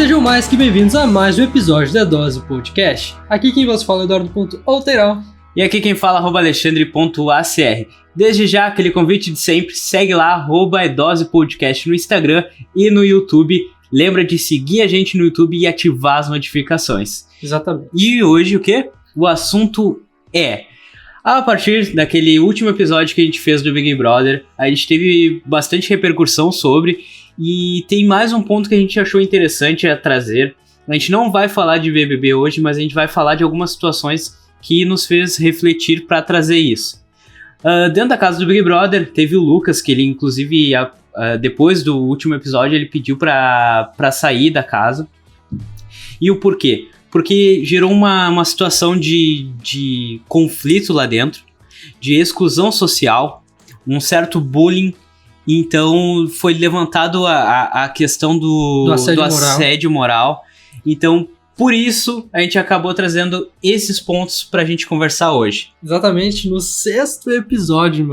Sejam mais que bem-vindos a mais um episódio da Dose Podcast. Aqui quem vos fala é Eduardo.Outeirão. E aqui quem fala é Alexandre.acr. Desde já, aquele convite de sempre, segue lá, @edosepodcast no Instagram e no YouTube. Lembra de seguir a gente no YouTube e ativar as notificações. Exatamente. E hoje o quê? O assunto é... A partir daquele último episódio que a gente fez do Big Brother, a gente teve bastante repercussão sobre, e tem mais um ponto que a gente achou interessante a trazer. A gente não vai falar de BBB hoje, mas a gente vai falar de algumas situações que nos fez refletir para trazer isso. Dentro da casa do Big Brother, teve o Lucas, que ele inclusive, depois do último episódio, ele pediu para sair da casa. E o porquê? Porque gerou uma situação de conflito lá dentro, de exclusão social, um certo bullying. Então foi levantado a questão do assédio moral. Então, por isso, a gente acabou trazendo esses pontos pra gente conversar hoje. Exatamente, no 6º episódio.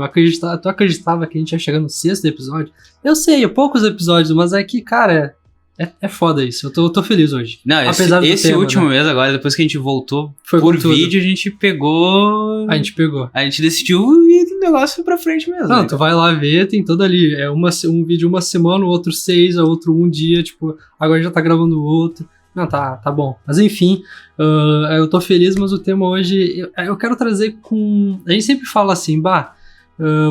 Tu acreditava que a gente ia chegar no 6º episódio? Eu sei, poucos episódios, mas é que, cara... É foda isso, eu tô feliz hoje. Não, esse tema, último mês agora, depois que a gente voltou por vídeo, a gente pegou... A gente decidiu e o negócio foi pra frente mesmo. Não, tu vai lá ver, tem todo ali. É um vídeo uma semana, o outro 6, o outro um dia, tipo, agora já tá gravando o outro. Não, tá bom. Mas enfim, eu tô feliz, mas o tema hoje, eu quero trazer com... A gente sempre fala assim,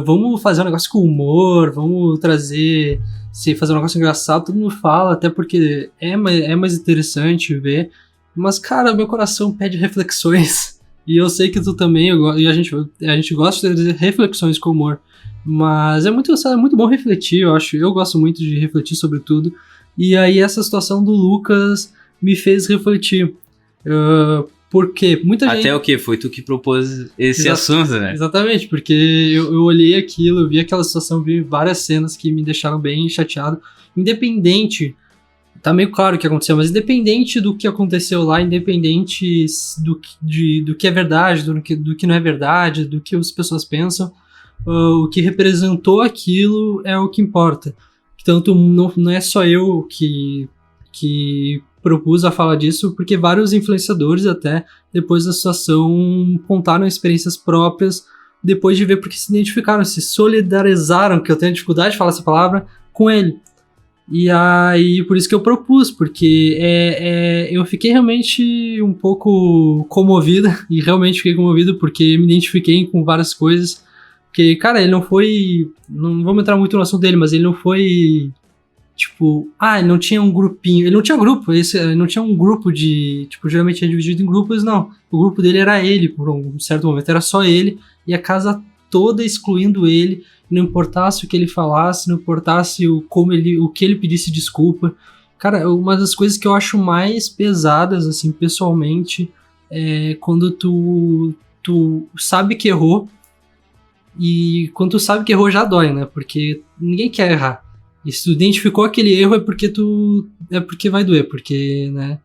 vamos fazer um negócio com humor, vamos trazer... Se fazer um negócio engraçado, todo mundo fala, até porque é mais interessante ver. Mas, cara, meu coração pede reflexões. E eu sei que tu também, e a gente gosta de trazer reflexões com humor. Mas é muito bom refletir, eu acho. Eu gosto muito de refletir sobre tudo. E aí essa situação do Lucas me fez refletir. Porque muita gente... Até o quê? Foi tu que propôs esse assunto, né? Exatamente, porque eu olhei aquilo, eu vi aquela situação, vi várias cenas que me deixaram bem chateado. Independente, tá meio claro o que aconteceu, mas independente do que aconteceu lá, independente do que é verdade, do que não é verdade, do que as pessoas pensam, o que representou aquilo é o que importa. Tanto não é só eu que propus a falar disso, porque vários influenciadores até, depois da situação, contaram experiências próprias, depois de ver porque se identificaram, se solidarizaram, que eu tenho dificuldade de falar essa palavra, com ele. E aí, por isso que eu propus, porque eu fiquei realmente um pouco comovido, e realmente fiquei comovido porque me identifiquei com várias coisas, porque, cara, ele não foi, não vamos entrar muito no assunto dele, mas ele não foi... Tipo, ele não tinha um grupinho. Ele não tinha grupo, ele não tinha um grupo de... Tipo, geralmente é dividido em grupos, não. O grupo dele era ele, por um certo momento. Era só ele, e a casa toda excluindo ele. Não importasse o que ele falasse, não importasse o que ele pedisse desculpa. Cara, uma das coisas que eu acho mais pesadas, assim, pessoalmente, é quando tu sabe que errou. E quando tu sabe que errou já dói, né? Porque ninguém quer errar. E se tu identificou aquele erro é porque vai doer, porque, né?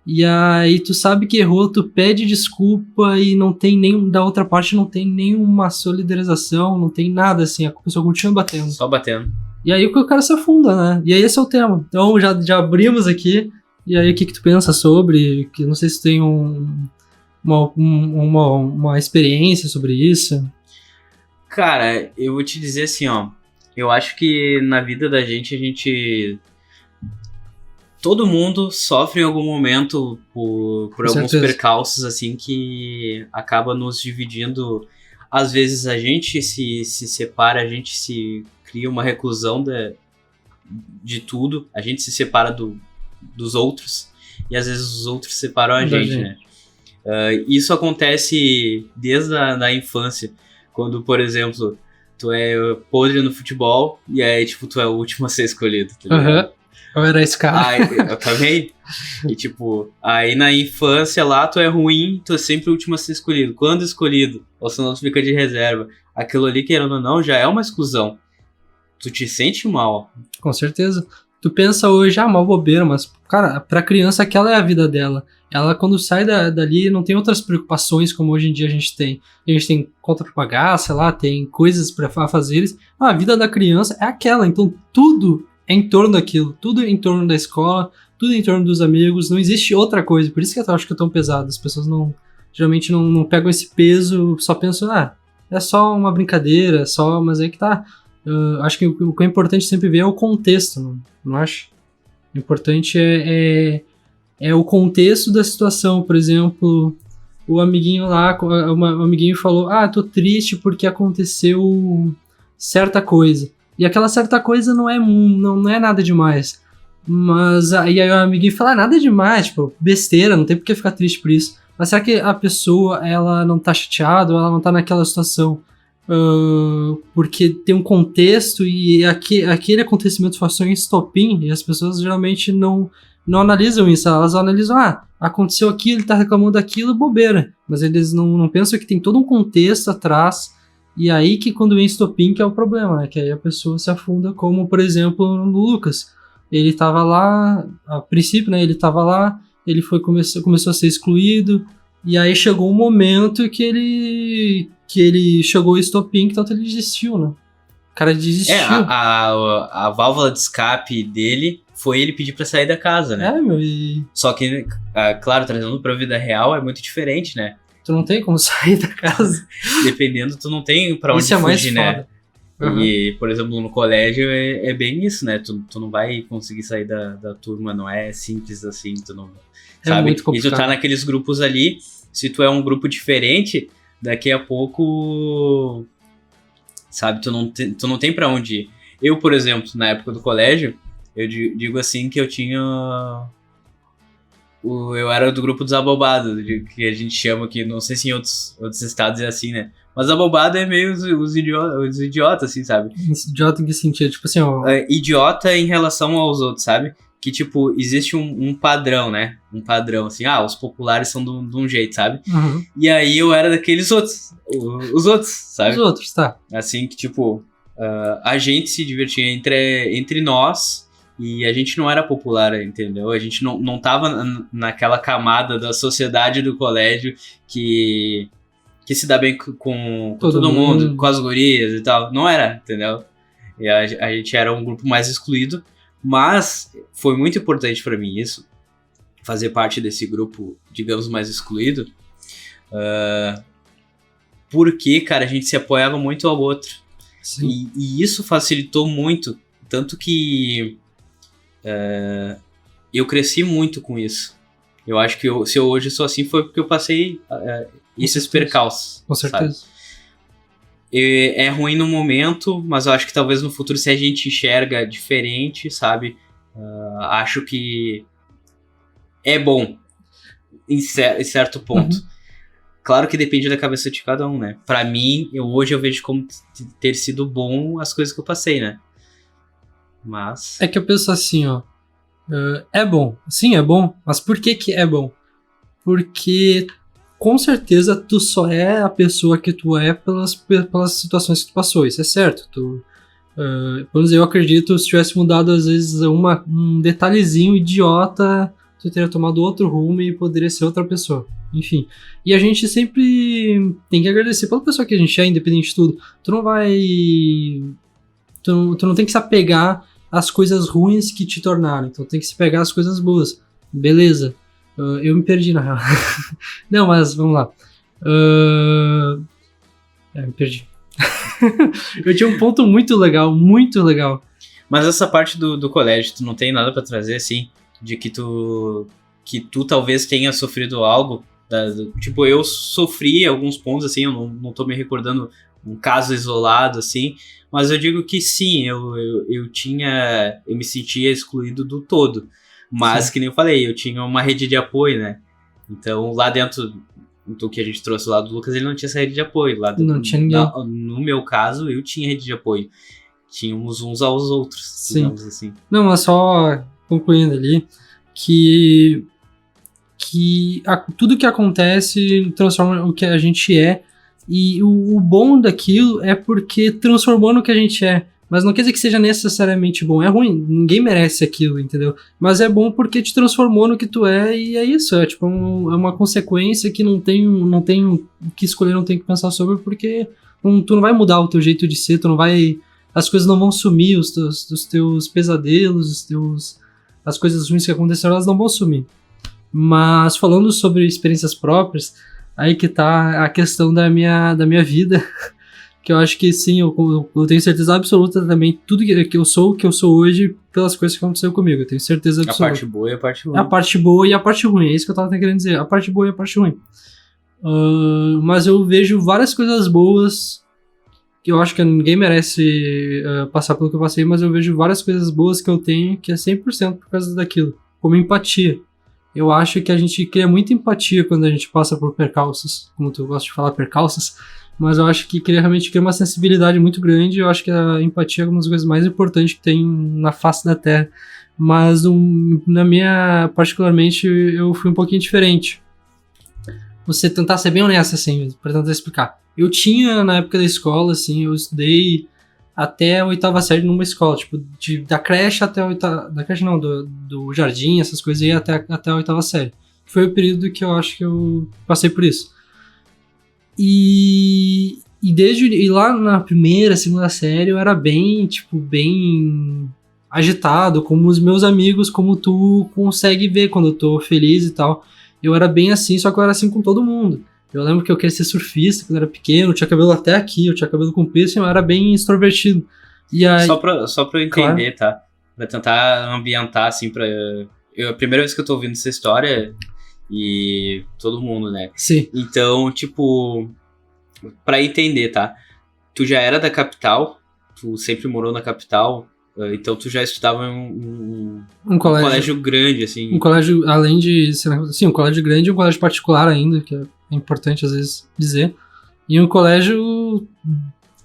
E aí tu sabe que errou, tu pede desculpa e não tem da outra parte não tem nenhuma solidarização, não tem nada assim, a pessoa continua batendo. Só batendo. E aí o cara se afunda, né? E aí esse é o tema. Então já abrimos aqui, e aí o que tu pensa sobre, que não sei se tem uma experiência sobre isso. Cara, eu vou te dizer assim, ó. Eu acho que na vida da gente... Todo mundo sofre em algum momento por alguns percalços, assim, que acaba nos dividindo. Às vezes a gente se separa, a gente se cria uma reclusão de tudo. A gente se separa dos outros. E às vezes os outros separam a gente, né? Isso acontece desde a infância. Quando, por exemplo... Tu é podre no futebol e aí, tipo, tu é o último a ser escolhido, tá ligado? Eu era esse cara. Eu também. E, tipo, aí na infância lá, tu é ruim, tu é sempre o último a ser escolhido. Quando escolhido, ou senão tu fica de reserva. Aquilo ali, querendo ou não, já é uma exclusão. Tu te sente mal. Com certeza. Tu pensa hoje, uma bobeira, mas, cara, pra criança aquela é a vida dela. Ela, quando sai dali, não tem outras preocupações como hoje em dia a gente tem. A gente tem conta pra pagar, sei lá, tem coisas pra fazer. A vida da criança é aquela, então tudo é em torno daquilo. Tudo é em torno da escola, tudo em torno dos amigos, não existe outra coisa, por isso que eu acho que é tão pesado, as pessoas geralmente não pegam esse peso, só pensam, é só uma brincadeira, mas aí que tá. Acho que o que é importante sempre ver é o contexto, não acho? O importante é o contexto da situação. Por exemplo, o amiguinho lá, o amiguinho falou, tô triste porque aconteceu certa coisa. E aquela certa coisa não é nada demais. Mas aí o amiguinho fala, nada demais, tipo, besteira, não tem por que ficar triste por isso. Mas será que a pessoa, ela não tá chateada, ou ela não tá naquela situação porque tem um contexto e aquele acontecimento foi só um estopim, e as pessoas geralmente não analisam isso, elas analisam, aconteceu aquilo, ele tá reclamando daquilo, bobeira. Mas eles não pensam que tem todo um contexto atrás, e aí que quando vem estopim que é o problema, né? Que aí a pessoa se afunda, como por exemplo no Lucas. Ele tava lá, a princípio, né? Ele tava lá, ele começou a ser excluído, e aí chegou um momento que ele chegou o estopim, que tanto ele desistiu, né? O cara desistiu. A válvula de escape dele foi ele pedir pra sair da casa, né? Só que, claro, trazendo pra vida real é muito diferente, né? Tu não tem como sair da casa. Dependendo, tu não tem pra onde fugir, né? Uhum. E, por exemplo, no colégio é bem isso, né? Tu não vai conseguir sair da turma, não é simples assim, tu não... sabe? Muito complicado. E tu tá naqueles grupos ali, se tu é um grupo diferente, daqui a pouco, sabe, tu não tem pra onde ir. Eu, por exemplo, na época do colégio, eu digo assim que eu tinha... eu era do grupo dos abobados, que a gente chama aqui, não sei se em outros estados é assim, né? Mas abobado é meio os idiotas, assim, sabe? Idiota em que sentido? Tipo assim, idiota em relação aos outros, sabe? Que, tipo, existe um padrão, né? Um padrão, assim, os populares são de um jeito, sabe? Uhum. E aí eu era daqueles outros, os outros, sabe? Os outros, tá. Assim, que, tipo, a gente se divertia entre nós e a gente não era popular, entendeu? A gente não tava naquela camada da sociedade do colégio que se dá bem com todo mundo, com as gurias e tal. Não era, entendeu? E a gente era um grupo mais excluído, mas foi muito importante pra mim isso, fazer parte desse grupo, digamos, mais excluído, porque, cara, a gente se apoiava muito ao outro. Sim. E isso facilitou muito, tanto que eu cresci muito com isso. Eu acho que se eu hoje sou assim foi porque eu passei esses percalços. Com certeza. Sabe? É ruim no momento, mas eu acho que talvez no futuro, se a gente enxerga diferente, sabe? Acho que é bom em certo ponto. Uhum. Claro que depende da cabeça de cada um, né? Pra mim, hoje eu vejo como ter sido bom as coisas que eu passei, né? Mas... é que eu penso assim, é bom. Sim, é bom. Mas por que é bom? Porque com certeza tu só é a pessoa que tu é pelas situações que tu passou. Isso é certo. Pelo menos eu acredito, se tivesse mudado às vezes um detalhezinho idiota, tu teria tomado outro rumo e poderia ser outra pessoa. Enfim. E a gente sempre tem que agradecer pela pessoa que a gente é, independente de tudo. Tu não tem que se apegar às coisas ruins que te tornaram. Então tem que se pegar às coisas boas. Beleza. Eu me perdi, na real. Não, mas vamos lá. Me perdi. Eu tinha um ponto muito legal, muito legal. Mas essa parte do colégio, tu não tem nada pra trazer, assim, de que tu talvez tenha sofrido algo? Tipo, eu sofri alguns pontos, assim, eu não tô me recordando um caso isolado, assim, mas eu digo que sim, eu me sentia excluído do todo. Mas, sim, que nem eu falei, eu tinha uma rede de apoio, né? Então, lá dentro do que a gente trouxe lá do Lucas, ele não tinha essa rede de apoio. Não tinha ninguém. No meu caso, eu tinha rede de apoio. Tínhamos uns aos outros, sim, digamos assim. Não, mas só concluindo ali, que tudo que acontece transforma o que a gente é, e o bom daquilo é porque transformou no que a gente é. Mas não quer dizer que seja necessariamente bom. É ruim, ninguém merece aquilo, entendeu? Mas é bom porque te transformou no que tu é, e é isso. É tipo é uma consequência que não tem o que escolher, não tem o que pensar sobre, porque tu não vai mudar o teu jeito de ser, as coisas não vão sumir, os teus pesadelos, as coisas ruins que aconteceram, elas não vão sumir. Mas falando sobre experiências próprias, aí que tá a questão da minha vida, que eu acho que sim, eu tenho certeza absoluta também, tudo que eu sou, o que eu sou hoje, pelas coisas que aconteceram comigo, eu tenho certeza absoluta. A parte boa e a parte ruim. A parte boa e a parte ruim, é isso que eu tava querendo dizer, a parte boa e a parte ruim. Mas eu vejo várias coisas boas, que eu acho que ninguém merece passar pelo que eu passei, mas eu vejo várias coisas boas que eu tenho, que é 100% por causa daquilo, como empatia. Eu acho que a gente cria muita empatia quando a gente passa por percalços, como tu gosta de falar, percalços, mas eu acho que realmente cria uma sensibilidade muito grande, eu acho que a empatia é uma das coisas mais importantes que tem na face da Terra, mas na minha, particularmente, eu fui um pouquinho diferente. Você tentar ser bem honesto, assim, pra tentar explicar. Eu tinha, na época da escola, assim, eu estudei até a 8ª série numa escola, tipo, da creche até a 8ª... Da creche não, do jardim, essas coisas aí, até a 8ª série. Foi o período que eu acho que eu passei por isso. E lá na primeira, segunda série, eu era bem agitado, como os meus amigos, como tu consegue ver quando eu tô feliz e tal. Eu era bem assim, só que eu era assim com todo mundo. Eu lembro que eu queria ser surfista quando eu era pequeno, eu tinha cabelo até aqui, eu tinha cabelo comprido, assim, eu era bem extrovertido. E aí, só pra eu entender, claro. Tá? Pra tentar ambientar, assim, a primeira vez que eu tô ouvindo essa história, e todo mundo, né? Sim. Então, tipo, pra entender, tá? Tu já era da capital, tu sempre morou na capital, então tu já estudava em um colégio grande, assim. Um colégio, além de ser, sim, um colégio grande e um colégio particular ainda, que é importante às vezes dizer. E um colégio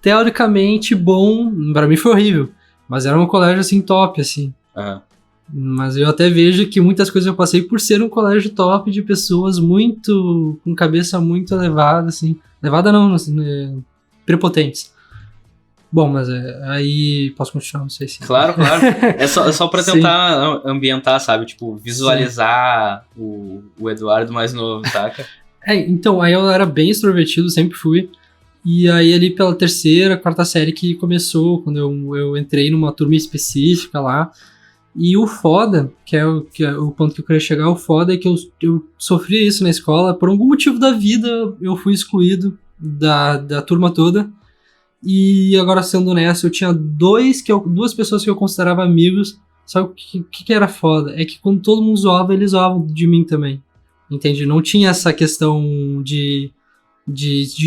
teoricamente bom, pra mim foi horrível, mas era um colégio assim top, assim. Uhum. Mas eu até vejo que muitas coisas eu passei por ser um colégio top de pessoas muito, com cabeça muito elevada, assim. Elevada não, assim, prepotentes. Bom, mas aí posso continuar, não sei se... Claro. É só pra tentar ambientar, sabe? Tipo, visualizar o Eduardo mais novo, saca? Então, aí eu era bem extrovertido, sempre fui. E aí ali pela 3ª, 4ª série que começou, quando eu entrei numa turma específica lá. E o foda, que é o ponto que eu queria chegar, o foda é que eu sofri isso na escola. Por algum motivo da vida, eu fui excluído da turma toda. E agora, sendo honesto, eu tinha duas pessoas que eu considerava amigos. Só que o que era foda? É que quando todo mundo zoava, eles zoavam de mim também. Entende? Não tinha essa questão de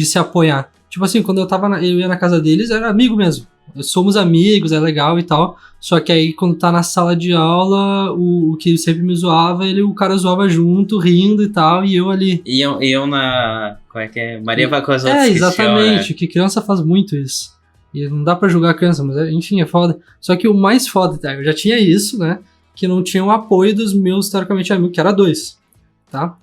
se apoiar. Tipo assim, quando eu ia na casa deles, era amigo mesmo. Somos amigos, é legal e tal. Só que aí, quando tá na sala de aula, o que sempre me zoava, o cara zoava junto, rindo e tal, e eu ali. Iam na... Como é que é? Maria vai com as outras. Exatamente, que criança faz muito isso. E não dá pra julgar a criança, mas enfim, é foda. Só que o mais foda, tá? Eu já tinha isso, né? Que não tinha o apoio dos meus, teoricamente, amigos, que era 2, tá?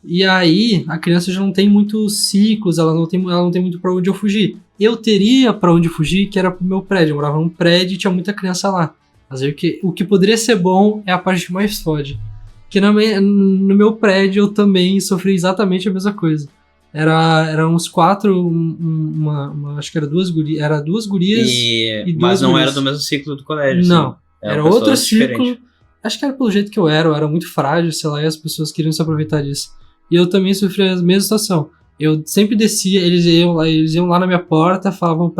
E aí, a criança já não tem muitos ciclos, ela não tem muito pra onde eu fugir. Eu teria pra onde fugir, que era pro meu prédio. Eu morava num prédio e tinha muita criança lá. Mas aí, o que poderia ser bom é a parte que mais fode. Que no meu prédio eu também sofri exatamente a mesma coisa. Era uns 4, acho que era 2 gurias. Era 2 gurias e 2 mas não gurias. era do mesmo ciclo do colégio. Não, assim. era outro ciclo. Acho que era pelo jeito que eu era muito frágil, sei lá, e as pessoas queriam se aproveitar disso. E eu também sofri a mesma situação. Eu sempre descia, eles iam lá na minha porta, falavam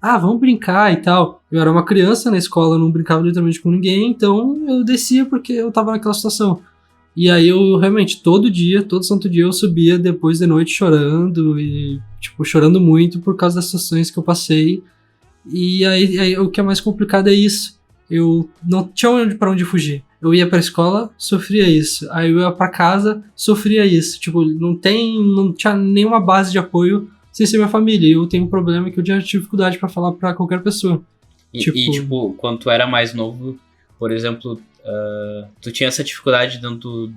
vamos brincar e tal. Eu era uma criança na escola, não brincava literalmente com ninguém, então eu descia porque eu tava naquela situação. E aí eu realmente, todo santo dia eu subia depois de noite chorando e, chorando muito por causa das situações que eu passei. E aí o que é mais complicado é isso. Eu não tinha pra onde fugir. Eu ia pra escola, sofria isso. Aí eu ia pra casa, sofria isso. Não tinha nenhuma base de apoio sem ser minha família. E eu tenho um problema que eu já tive dificuldade pra falar pra qualquer pessoa. Quando tu era mais novo, por exemplo, tu tinha essa dificuldade dentro tu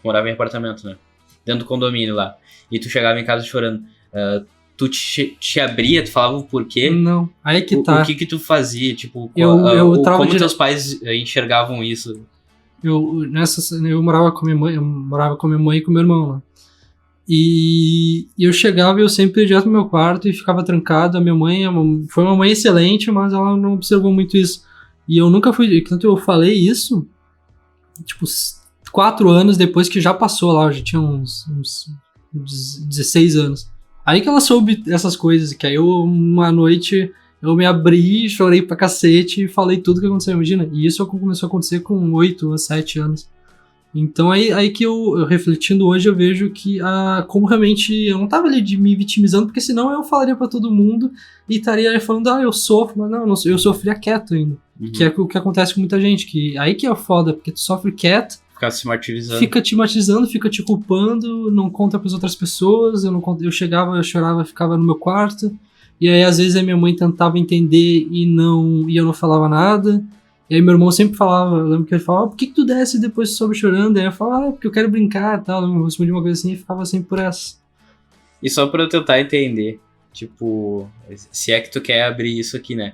morava em apartamento, né? Dentro do condomínio lá. E tu chegava em casa chorando. Tu te abria, tu falava o porquê? Não, aí que tá. O que tu fazia? Como teus pais enxergavam isso? Eu morava com minha mãe, e com meu irmão lá. E eu chegava e eu sempre ia direto no meu quarto e ficava trancado. A minha mãe foi uma mãe excelente, mas ela não observou muito isso. E eu nunca fui, tanto eu falei isso, tipo, 4 anos depois que já passou lá, eu já tinha uns 16 anos. Aí que ela soube essas coisas, que aí uma noite eu me abri, chorei pra cacete e falei tudo que aconteceu, imagina. E isso começou a acontecer com 8 ou 7 anos. Então aí que eu refletindo hoje, eu vejo que como realmente eu não tava ali me vitimizando, porque senão eu falaria pra todo mundo e estaria falando, eu sofro, mas não, eu sofria quieto ainda. Que é o que acontece com muita gente, que aí que é foda, porque tu sofre quieto, Ficar se martirizando. fica te martirizando, fica te culpando, não conta pras outras pessoas, eu chegava, eu chorava, ficava no meu quarto, e aí às vezes a minha mãe tentava entender e eu não falava nada. E aí meu irmão sempre falava, eu lembro que ele falava, por que tu desce e depois tu sobe chorando? Aí eu falava, porque eu quero brincar e tal, eu respondi uma coisa assim e ficava sempre por essa. E só pra eu tentar entender, tipo, se é que tu quer abrir isso aqui, né?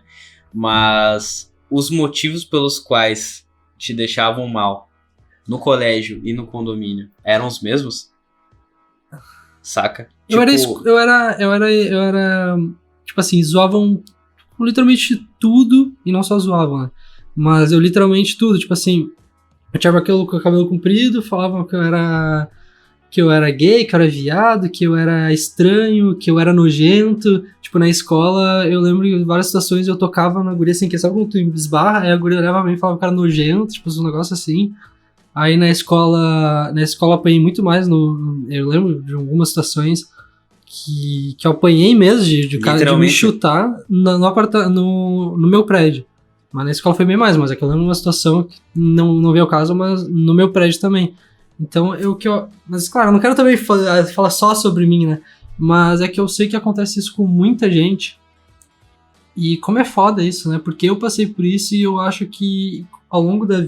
Mas os motivos pelos quais te deixavam mal no colégio e no condomínio eram os mesmos? Saca? Eu era, tipo assim, zoavam literalmente tudo, e não só zoavam, né? Mas eu literalmente tudo, tipo assim, eu tinha aquele com o cabelo comprido, falavam que eu era gay, que eu era viado, que eu era estranho, que eu era nojento. Tipo, na escola, eu lembro de várias situações eu tocava na guria sem que sabe quando tu esbarra, aí a guria olhava pra mim e falava que era nojento, tipo, um negócio assim. Aí na escola eu apanhei muito mais, eu lembro de algumas situações que eu apanhei mesmo de cara de me chutar no meu prédio. Mas na escola foi bem mais, mas é que eu lembro de uma situação que não veio ao caso, mas no meu prédio também. Então, mas claro, eu não quero também falar só sobre mim, né? Mas é que eu sei que acontece isso com muita gente. E como é foda isso, né? Porque eu passei por isso e eu acho que ao longo da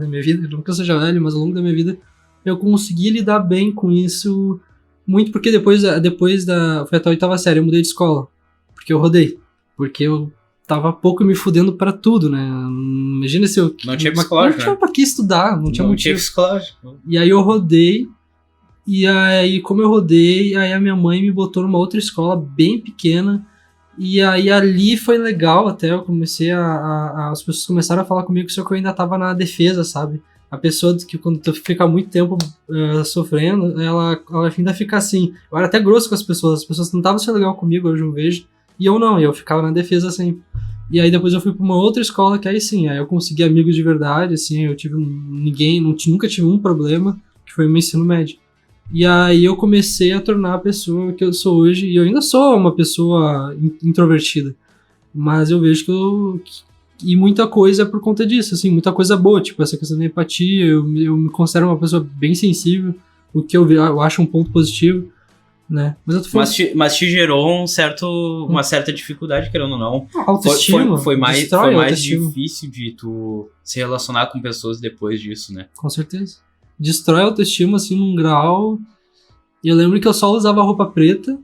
minha vida, não que eu seja velho, mas ao longo da minha vida, eu consegui lidar bem com isso muito, porque depois foi até a 8ª série, eu mudei de escola. Porque eu rodei. Porque eu tava pouco me fudendo pra tudo, né? Imagina se eu... Não tinha psicológico, não tinha pra que estudar, não tinha motivo. Não tinha psicológico. E aí eu rodei, e aí como eu rodei, aí a minha mãe me botou numa outra escola bem pequena, e aí ali foi legal até, eu comecei as pessoas começaram a falar comigo, só que eu ainda tava na defesa, sabe? A pessoa que quando tu fica muito tempo sofrendo, ela ainda fica assim. Eu era até grosso com as pessoas tentavam ser legal comigo, hoje eu vejo, e eu não, eu ficava na defesa sempre. E aí depois eu fui pra uma outra escola que aí sim, aí eu consegui amigos de verdade, assim, eu tive nunca tive um problema, que foi o meu ensino médio. E aí eu comecei a tornar a pessoa que eu sou hoje, e eu ainda sou uma pessoa introvertida, mas eu vejo e muita coisa é por conta disso, assim, muita coisa boa, tipo essa questão da empatia, eu me considero uma pessoa bem sensível, o que eu acho um ponto positivo, né? Mas te gerou uma certa dificuldade, querendo ou não. Autoestima. Foi mais difícil de tu se relacionar com pessoas depois disso, né? Com certeza. Destrói a autoestima, assim, num grau. E eu lembro que eu só usava roupa preta.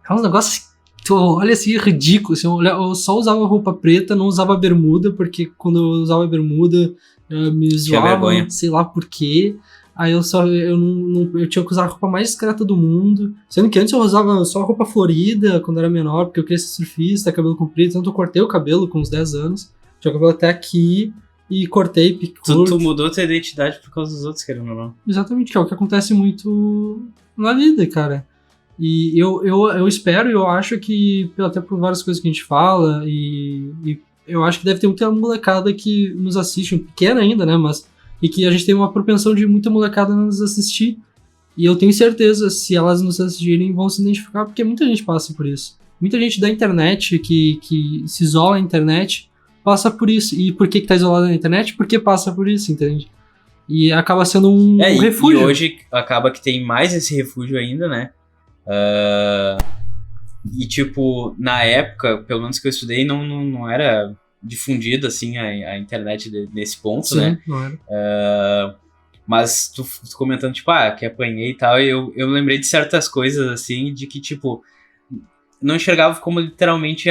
É um negócio que tu olha assim, ridículo. Assim, eu só usava roupa preta, não usava bermuda, porque quando eu usava bermuda, eu me zoava, sei lá por quê. Aí eu tinha que usar a roupa mais discreta do mundo. Sendo que antes eu usava só roupa florida quando era menor, porque eu queria ser surfista, cabelo comprido. Então eu cortei o cabelo com uns 10 anos. Tinha o cabelo até aqui e cortei, tu mudou tua identidade por causa dos outros, querendo ou não. Exatamente, que é o que acontece muito na vida, cara. E eu espero e eu acho que, até por várias coisas que a gente fala, e eu acho que deve ter muita molecada que nos assiste, pequena ainda, né, mas... E que a gente tem uma propensão de muita molecada nos assistir. E eu tenho certeza, se elas nos assistirem, vão se identificar, porque muita gente passa por isso. Muita gente da internet, que se isola na internet, passa por isso. E por que tá isolado na internet? Porque passa por isso, entende? E acaba sendo um refúgio. E hoje acaba que tem mais esse refúgio ainda, né? E tipo, na época, pelo menos que eu estudei, não era... difundida assim a internet nesse ponto. Sim, né? Não era. Mas tu comentando, tipo, que apanhei e tal, e eu lembrei de certas coisas assim, de que, tipo, não enxergava como literalmente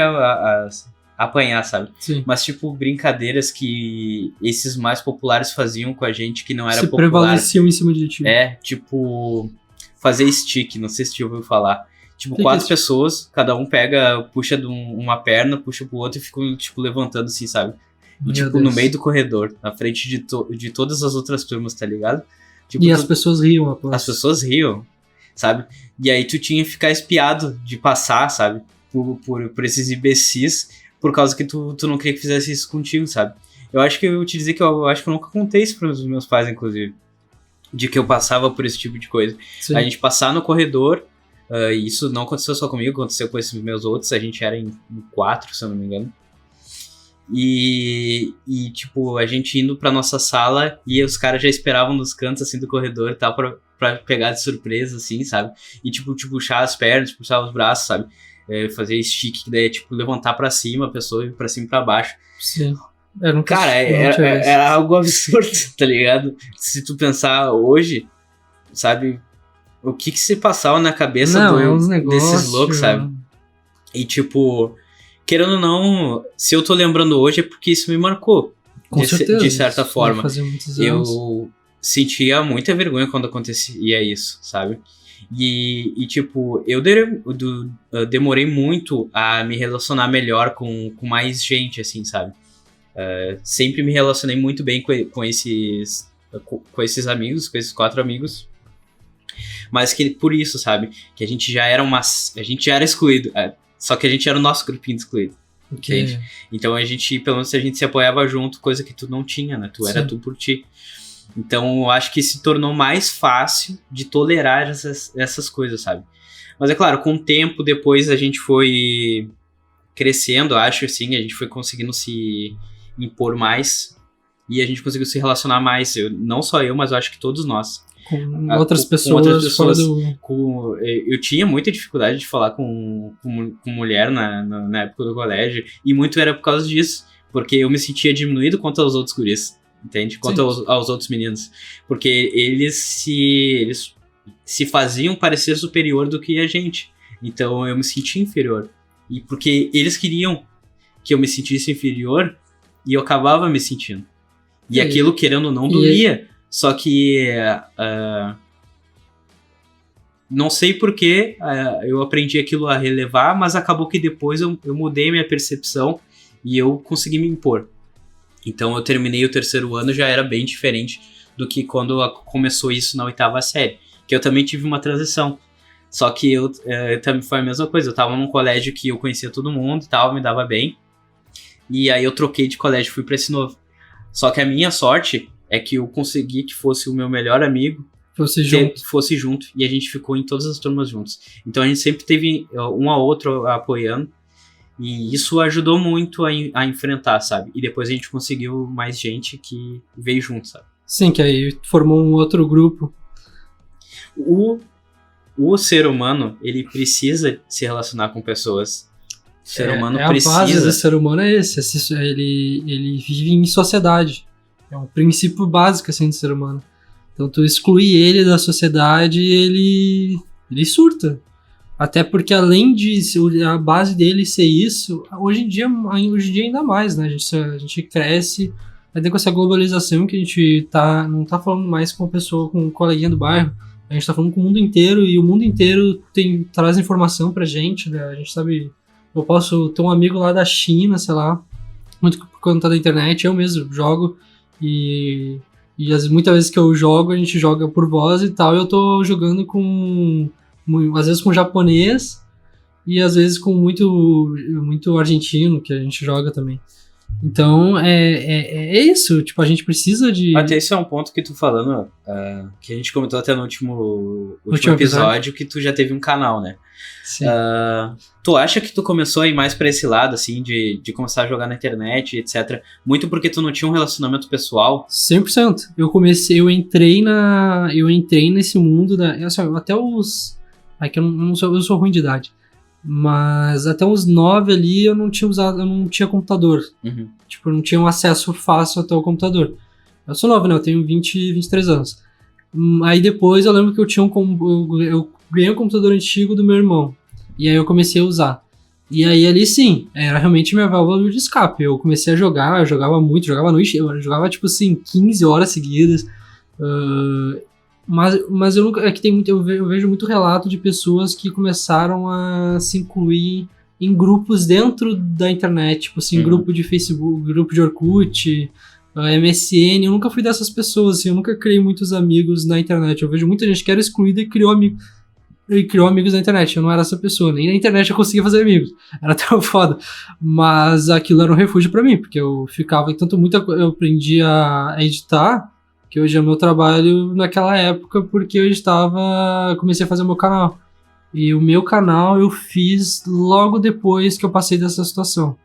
apanhar, sabe? Sim. Mas, tipo, brincadeiras que esses mais populares faziam com a gente que não era popular. Prevaleciam em cima de ti. Tipo, fazer stick, não sei se tu ouviu falar. Tipo, 4 pessoas, cada um puxa de uma perna, puxa pro outro e ficam, tipo, levantando assim, sabe? E, Meu tipo, Deus. no meio do corredor, na frente de todas as outras turmas, tá ligado? Tipo, E as pessoas riam após. as pessoas riam, sabe? E aí tu tinha que ficar espiado de passar, sabe? Por esses imbecis, por causa que tu não queria que fizesse isso contigo, sabe? Eu acho que eu te dizer que eu acho que eu nunca contei isso pros meus pais, inclusive. De que eu passava por esse tipo de coisa. Sim. A gente passar no corredor, e isso não aconteceu só comigo, aconteceu com esses meus outros, a gente era em 4, se eu não me engano. E tipo, a gente indo pra nossa sala e os caras já esperavam nos cantos, assim, do corredor e tal, pra pegar de surpresa, assim, sabe? E, tipo, puxar as pernas, puxar os braços, sabe? Fazer stick, que daí é, tipo, levantar pra cima a pessoa e pra cima e pra baixo. Sim. Eu nunca Cara, era algo absurdo, tá ligado? Se tu pensar hoje, sabe? O que se passava na cabeça é uns negócios, desses loucos, sabe? E, tipo, querendo ou não, se eu tô lembrando hoje é porque isso me marcou. Com certeza. De certa forma. Fazer muitos anos. Eu sentia muita vergonha quando acontecia isso, sabe? E tipo, eu demorei muito a me relacionar melhor com mais gente, assim, sabe? Sempre me relacionei muito bem com esses amigos, com esses 4 amigos. Mas que por isso, sabe? Que a gente já era excluído. Só que a gente era o nosso grupinho excluído. Entende? Então pelo menos a gente se apoiava junto, coisa que tu não tinha, né? Era tu por ti. Então eu acho que se tornou mais fácil de tolerar essas coisas, sabe? Mas é claro, com o tempo, depois a gente foi crescendo, acho assim, a gente foi conseguindo se impor mais e a gente conseguiu se relacionar mais. Não só eu, mas eu acho que todos nós. Com outras pessoas. Eu tinha muita dificuldade de falar com mulher na época do colégio, e muito era por causa disso, porque eu me sentia diminuído quanto aos outros guris, entende? Quanto aos outros meninos, porque eles se faziam parecer superior do que a gente, então eu me sentia inferior, e porque eles queriam que eu me sentisse inferior, e eu acabava me sentindo, e aquilo, querendo ou não, doía. Só que não sei porquê eu aprendi aquilo a relevar, mas acabou que depois eu mudei minha percepção e eu consegui me impor. Então eu terminei o 3º ano, já era bem diferente do que quando começou isso na 8ª série. Que eu também tive uma transição. Só que também foi a mesma coisa, eu tava num colégio que eu conhecia todo mundo e tal, me dava bem. E aí eu troquei de colégio e fui pra esse novo. Só que a minha sorte é que eu consegui que fosse o meu melhor amigo fosse junto, e a gente ficou em todas as turmas juntos. Então a gente sempre teve um ao outro apoiando, e isso ajudou muito a enfrentar, sabe? E depois a gente conseguiu mais gente que veio junto, sabe? Sim, que aí formou um outro grupo. O ser humano, ele precisa se relacionar com pessoas. O ser humano precisa... A base do ser humano é esse, ele vive em sociedade. É um princípio básico, assim, do ser humano. Então, tu excluir ele da sociedade, ele surta. Até porque, além de a base dele ser isso, hoje em dia ainda mais, né? A gente cresce, até com essa globalização que a gente não tá falando mais com uma pessoa, com um coleguinha do bairro. A gente tá falando com o mundo inteiro, e o mundo inteiro traz informação pra gente, né? A gente sabe... Eu posso ter um amigo lá da China, sei lá, muito por conta da internet, eu mesmo jogo... E muitas vezes que eu jogo, a gente joga por voz e tal, eu tô jogando às vezes com japonês, e às vezes com muito argentino, que a gente joga também. Então, é isso, tipo, a gente precisa de... Até esse é um ponto que tu falando, que a gente comentou até no último episódio, que tu já teve um canal, né? Sim. Tu acha que tu começou a ir mais pra esse lado, assim, de começar a jogar na internet, etc., muito porque tu não tinha um relacionamento pessoal? 100%. Eu entrei nesse mundo assim, até os... Aqui eu sou ruim de idade. Mas até uns 9 ali eu não tinha computador. Uhum. Tipo, eu não tinha um acesso fácil até o computador. Eu sou 9, né? Eu tenho 23 anos. Aí depois eu lembro que eu ganhei um computador antigo do meu irmão. E aí eu comecei a usar. E aí ali sim, era realmente minha válvula de escape. Eu comecei a jogar, eu jogava muito, jogava noite, eu jogava tipo assim, 15 horas seguidas. Mas eu nunca. É que tem muito. Eu vejo muito relato de pessoas que começaram a se incluir em grupos dentro da internet, tipo assim, grupo de Facebook, grupo de Orkut, MSN. Eu nunca fui dessas pessoas, assim, eu nunca criei muitos amigos na internet. Eu vejo muita gente que era excluída e criou amigos na internet. Eu não era essa pessoa, nem na internet eu conseguia fazer amigos. Era tão foda. Mas aquilo era um refúgio pra mim, porque eu ficava tanto eu aprendi a editar, que hoje é meu trabalho naquela época, porque comecei a fazer o meu canal. E o meu canal eu fiz logo depois que eu passei dessa situação.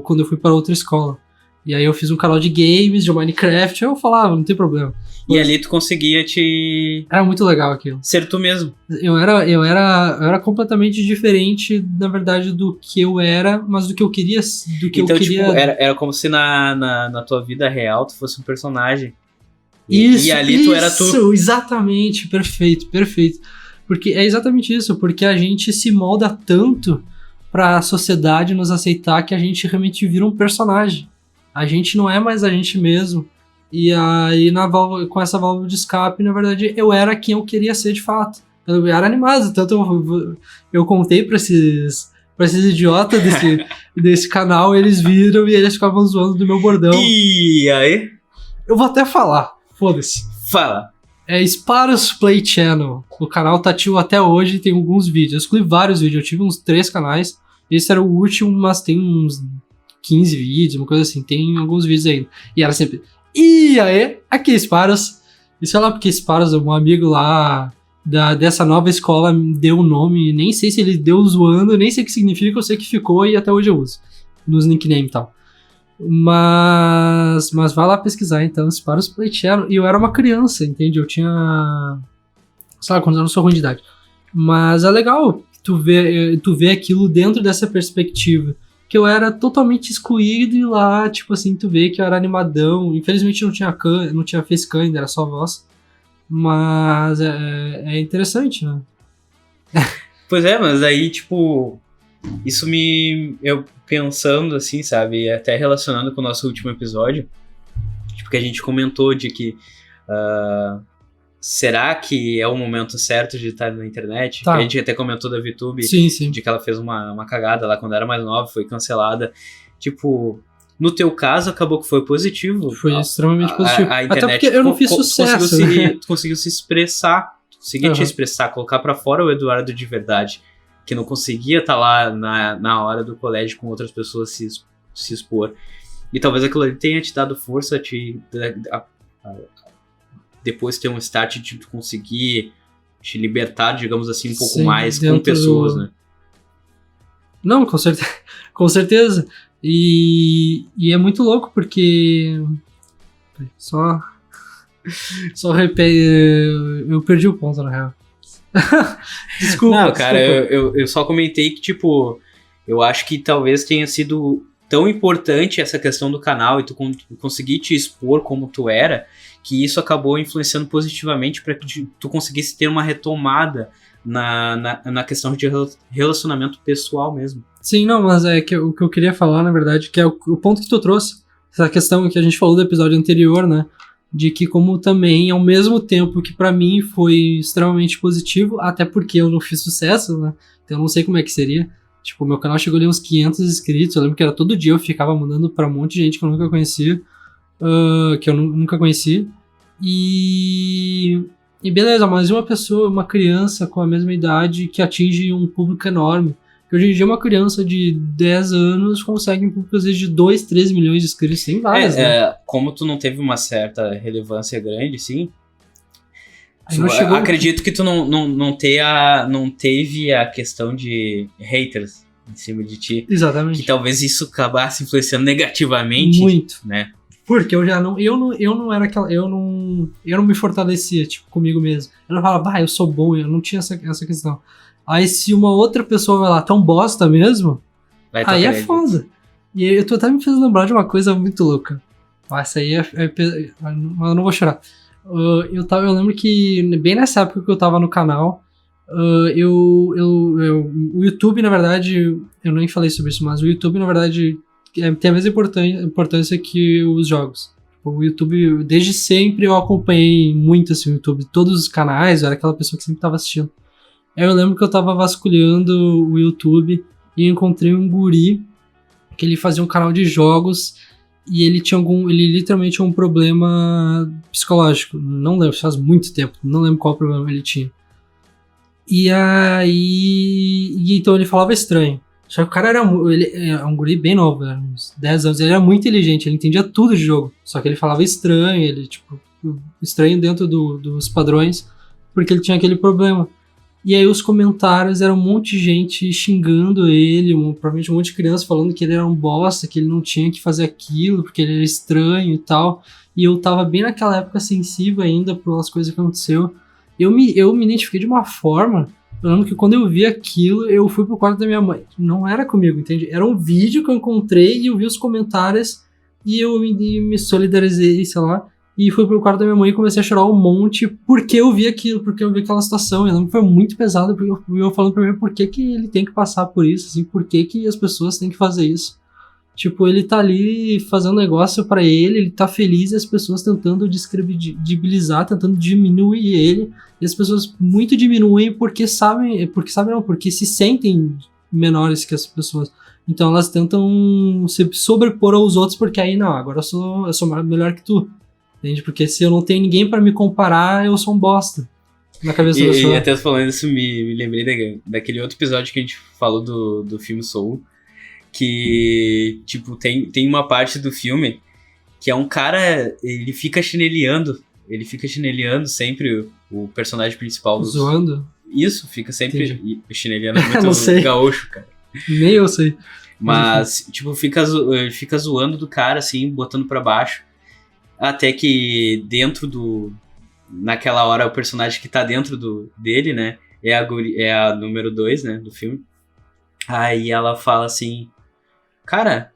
Quando eu fui para outra escola. E aí eu fiz um canal de games, de Minecraft, eu falava, não tem problema. E ali tu conseguia Era muito legal aquilo. ser tu mesmo. Eu era completamente diferente, na verdade, do que eu era, mas do que eu queria. Então, tipo, era como se na tua vida real tu fosse um personagem. E ali tu era tu. Isso, exatamente, perfeito. Porque é exatamente isso, porque a gente se molda tanto pra sociedade nos aceitar que a gente realmente vira um personagem. A gente não é mais a gente mesmo. E aí, com essa válvula de escape, na verdade, eu era quem eu queria ser de fato. Eu era animado, tanto eu contei pra esses idiotas desse canal, eles viram e eles ficavam zoando do meu bordão. E aí? Eu vou até falar, foda-se. Fala. É Sparus Play Channel. O canal tá ativo até hoje, tem alguns vídeos. Eu excluí vários vídeos, eu tive uns 3 canais. Esse era o último, mas tem uns 15 vídeos, uma coisa assim. Tem alguns vídeos ainda. E era sempre... E aí, aqui Sparus. E sei lá porque Sparus, um amigo lá dessa nova escola me deu um nome. Nem sei se ele deu zoando, nem sei o que significa, eu sei que ficou e até hoje eu uso. Nos nickname e tal. Mas vai lá pesquisar então, Sparus Play Channel. E eu era uma criança, entende? Eu tinha... sei lá, quando eu não sou ruim de idade. Mas é legal tu ver aquilo dentro dessa perspectiva. Que eu era totalmente excluído e lá, tipo assim, tu vê que eu era animadão. Infelizmente não tinha facecam, ainda era só voz. Mas é interessante, né? Pois é, mas aí, tipo... Isso eu pensando assim, sabe? Até relacionando com o nosso último episódio. Tipo, que a gente comentou de que... será que é o momento certo de estar na internet? Tá. A gente até comentou da VTube, sim. de que ela fez uma cagada lá quando era mais nova, foi cancelada. Tipo, no teu caso, acabou que foi positivo. Foi extremamente positivo. A internet, até porque eu não fiz sucesso. Conseguiu se expressar, te expressar, colocar pra fora o Eduardo de verdade, que não conseguia estar lá na hora do colégio com outras pessoas se expor. E talvez aquilo ali tenha te dado força depois ter um start de conseguir te libertar, digamos assim, um pouco mais com pessoas, né? Não, com certeza. E é muito louco porque... Só eu perdi o ponto, na real. Desculpa. Não, cara, eu só comentei que, tipo, eu acho que talvez tenha sido tão importante essa questão do canal e tu conseguir te expor como tu era, que isso acabou influenciando positivamente para que tu conseguisse ter uma retomada na questão de relacionamento pessoal mesmo. Sim, não, mas o que eu queria falar, na verdade, que é o ponto que tu trouxe, essa questão que a gente falou do episódio anterior, né, de que como também, ao mesmo tempo que pra mim foi extremamente positivo, até porque eu não fiz sucesso, né, então eu não sei como é que seria. Tipo, meu canal chegou ali uns 500 inscritos, eu lembro que era todo dia eu ficava mandando pra um monte de gente que eu nunca conhecia, e beleza, mas uma pessoa, uma criança com a mesma idade que atinge um público enorme, que hoje em dia uma criança de 10 anos consegue um público às vezes de 2, 3 milhões de inscritos, tem várias, né? Como tu não teve uma certa relevância grande, sim, acredito que tu não teve a questão de haters em cima de ti. Exatamente. Que talvez isso acabasse influenciando negativamente. Muito. Né? Porque eu não era aquela... Eu não me fortalecia, tipo, comigo mesmo. Eu não falava, eu sou bom, eu não tinha essa questão. Aí se uma outra pessoa vai lá, tão bosta mesmo, aí é foda. E eu tô até me fazendo lembrar de uma coisa muito louca. Essa aí mas eu não vou chorar. Eu lembro que bem nessa época que eu tava no canal, o YouTube, na verdade, eu nem falei sobre isso, mas o YouTube, na verdade, tem a mesma importância que os jogos. O YouTube, desde sempre eu acompanhei muito assim, o YouTube, todos os canais, eu era aquela pessoa que sempre tava assistindo. Aí eu lembro que eu tava vasculhando o YouTube e eu encontrei um guri que ele fazia um canal de jogos e ele literalmente tinha um problema psicológico. Não lembro, faz muito tempo, não lembro qual problema ele tinha. E aí, então ele falava estranho. Só que o cara ele é um guri bem novo, era uns 10 anos, ele era muito inteligente, ele entendia tudo de jogo. Só que ele falava estranho, ele, tipo, estranho dentro dos padrões, porque ele tinha aquele problema. E aí os comentários eram um monte de gente xingando ele, provavelmente um monte de criança falando que ele era um bosta, que ele não tinha que fazer aquilo, porque ele era estranho e tal. E eu tava bem naquela época sensível ainda pelas coisas que aconteceu. Eu me identifiquei de uma forma, eu lembro que quando eu vi aquilo, eu fui pro quarto da minha mãe. Não era comigo, entende? Era um vídeo que eu encontrei e eu vi os comentários e eu me solidarizei, sei lá. E fui pro quarto da minha mãe e comecei a chorar um monte porque eu vi aquilo, porque eu vi aquela situação. Eu lembro que foi muito pesado, porque eu falando pra mim por que ele tem que passar por isso, assim, por que as pessoas têm que fazer isso. Tipo, ele tá ali fazendo negócio pra ele tá feliz e as pessoas tentando descredibilizar, tentando diminuir ele. E as pessoas muito diminuem porque se sentem menores que as pessoas. Então elas tentam se sobrepor aos outros porque aí não, agora eu sou melhor que tu. Entende? Porque se eu não tenho ninguém pra me comparar, eu sou um bosta. Na cabeça da pessoa. E até falando isso, me lembrei daquele outro episódio que a gente falou do filme Soul. Que, tipo, tem uma parte do filme que é um cara, ele fica chineleando sempre o personagem principal. Zoando? Isso, fica sempre chineleando, é muito não sei. gaúcho, cara. Nem eu sei. Mas tipo, fica zoando do cara, assim, botando pra baixo. Até que naquela hora, o personagem que tá dentro dele, né, é a número 2, né, do filme. Aí ela fala assim, cara,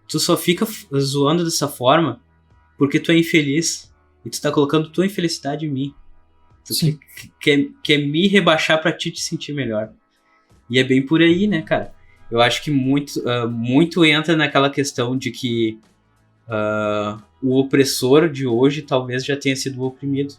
tu só fica zoando dessa forma porque tu é infeliz e tu tá colocando tua infelicidade em mim. Tu quer me rebaixar pra te sentir melhor. E é bem por aí, né, cara? Eu acho que muito entra naquela questão de que o opressor de hoje talvez já tenha sido o oprimido.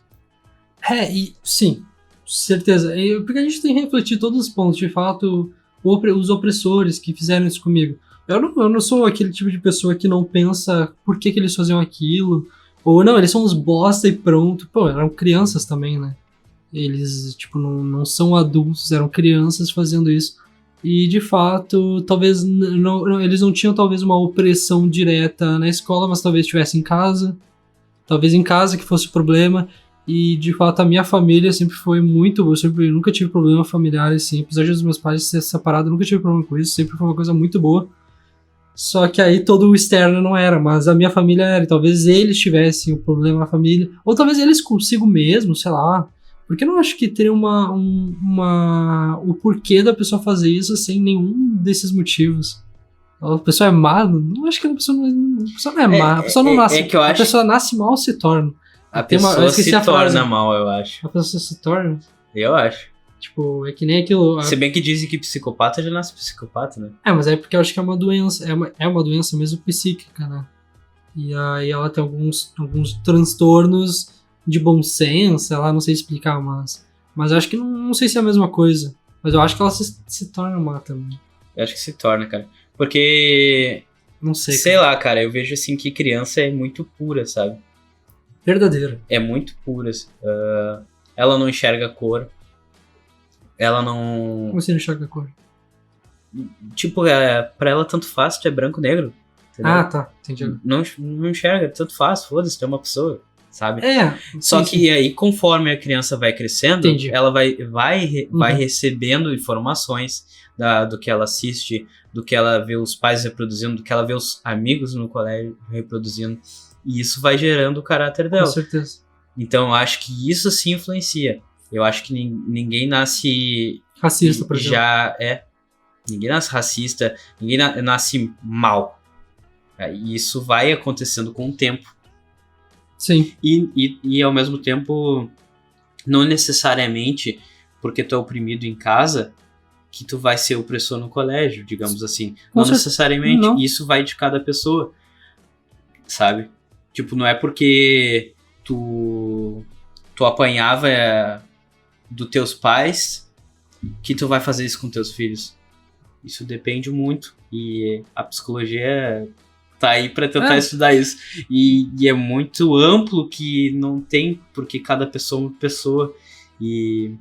Sim, certeza. Porque a gente tem que refletir todos os pontos. De fato, os opressores que fizeram isso comigo. Eu não sou aquele tipo de pessoa que não pensa por que eles faziam aquilo. Ou não, eles são uns bosta e pronto. Pô, eram crianças também, né? Eles, tipo, não são adultos, eram crianças fazendo isso. E, de fato, talvez eles não tinham talvez uma opressão direta na escola, mas talvez estivesse em casa. Talvez em casa que fosse o problema. E, de fato, a minha família sempre foi muito boa. Eu nunca tive problema familiar, assim. Apesar de os meus pais se separados, eu nunca tive problema com isso. Sempre foi uma coisa muito boa. Só que aí todo o externo não era. Mas a minha família era. E talvez eles tivessem um problema na família. Ou talvez eles consigo mesmo, sei lá. Porque eu não acho que teria o porquê da pessoa fazer isso sem nenhum desses motivos. A pessoa é má? Não acho que a pessoa não é má. A pessoa não nasce. Que eu acho... A pessoa nasce mal, se torna. A pessoa se torna mal, eu acho. A pessoa se torna? Eu acho. Tipo, é que nem aquilo... Se bem que dizem que psicopata já nasce psicopata, né? Mas é porque eu acho que é uma doença. É uma doença mesmo psíquica, né? E aí ela tem alguns transtornos de bom senso, sei lá, não sei explicar, mas eu acho que não sei se é a mesma coisa. Mas eu acho que ela se torna má também. Eu acho que se torna, cara. Porque... Não sei, sei lá, cara, eu vejo assim que criança é muito pura, sabe? Verdadeira. É muito pura. Ela não enxerga cor. Ela não... Como você não enxerga a cor? Tipo, pra ela tanto faz se tu é branco ou negro. Entendeu? Ah, tá. Entendi. Não enxerga, tanto faz, foda-se, tu é uma pessoa, sabe? Só que aí, conforme a criança vai crescendo, entendi. Ela vai recebendo informações do que ela assiste, do que ela vê os pais reproduzindo, do que ela vê os amigos no colégio reproduzindo. E isso vai gerando o caráter dela. Com certeza. Então, eu acho que isso sim influencia. Eu acho que ninguém nasce... racista, por exemplo. Ninguém nasce racista, ninguém nasce mal. E isso vai acontecendo com o tempo. Sim. E ao mesmo tempo, não necessariamente porque tu é oprimido em casa que tu vai ser opressor no colégio, digamos assim. Não necessariamente. Não. Isso vai de cada pessoa, sabe? Tipo, não é porque tu apanhava dos teus pais que tu vai fazer isso com teus filhos. Isso depende muito. E a psicologia tá aí para tentar estudar isso. E é muito amplo que não tem, porque cada pessoa é uma pessoa. E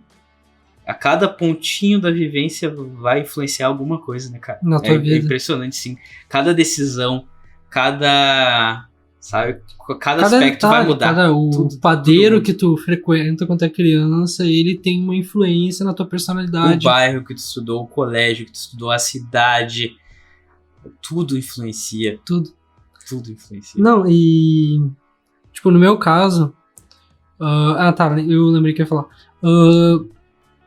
a cada pontinho da vivência vai influenciar alguma coisa, né, cara? Na tua vida. É impressionante, sim. Cada decisão, cada aspecto detalhe, vai mudar. O padeiro que tu frequenta quando é criança, ele tem uma influência na tua personalidade. O bairro que tu estudou, o colégio que tu estudou, a cidade, tudo influencia. Tudo Influencia. Não, e... Tipo, no meu caso... eu lembrei que eu ia falar.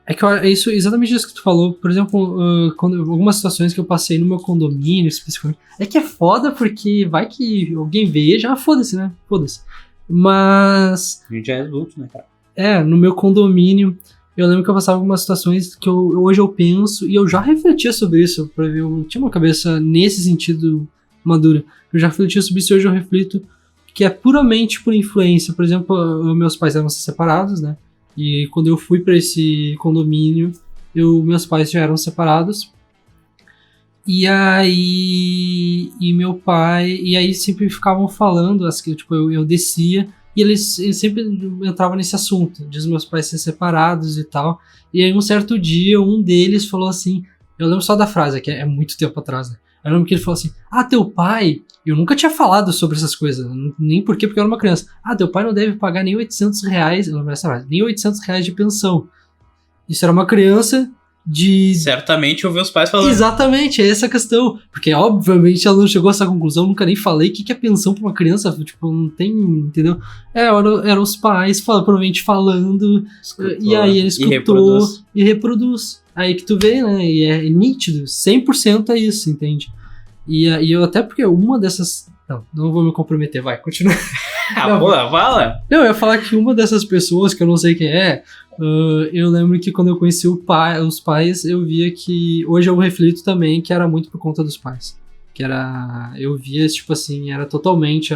É que é exatamente isso que tu falou. Por exemplo, algumas situações que eu passei no meu condomínio, especificamente. É que é foda porque vai que alguém veja, foda-se, né? Foda-se. Mas... A gente já é adulto, né, cara? No meu condomínio, eu lembro que eu passava algumas situações que hoje eu penso, e eu já refletia sobre isso, pra ver, eu tinha uma cabeça nesse sentido madura. Eu já refletia sobre isso e hoje eu reflito que é puramente por influência. Por exemplo, meus pais eram separados, né? E quando eu fui pra esse condomínio, meus pais já eram separados. E aí... meu pai... E aí sempre ficavam falando, tipo, eu descia, e eles sempre entravam nesse assunto, de os meus pais serem separados e tal. E aí um certo dia, um deles falou assim... Eu lembro só da frase, que é muito tempo atrás, né? Eu lembro que ele falou assim, teu pai... Eu nunca tinha falado sobre essas coisas, nem porque eu era uma criança. Teu pai não deve pagar nem R$800, nem R$800 de pensão. Isso era uma criança de... Certamente ouviu os pais falando. Exatamente, é essa a questão. Porque, obviamente, ela não chegou a essa conclusão, nunca nem falei o que é pensão pra uma criança. Tipo, não tem, entendeu? Eram os pais, provavelmente falando, e aí ele escutou e reproduz. Aí que tu vê, né, e é nítido, 100% é isso, entende? E eu até porque uma dessas... Não vou me comprometer, vai, continua. Fala! Não, eu ia falar que uma dessas pessoas, que eu não sei quem é, eu lembro que quando eu conheci os pais, eu via que... Hoje eu reflito também que era muito por conta dos pais. Que era... Eu via, tipo assim, era totalmente...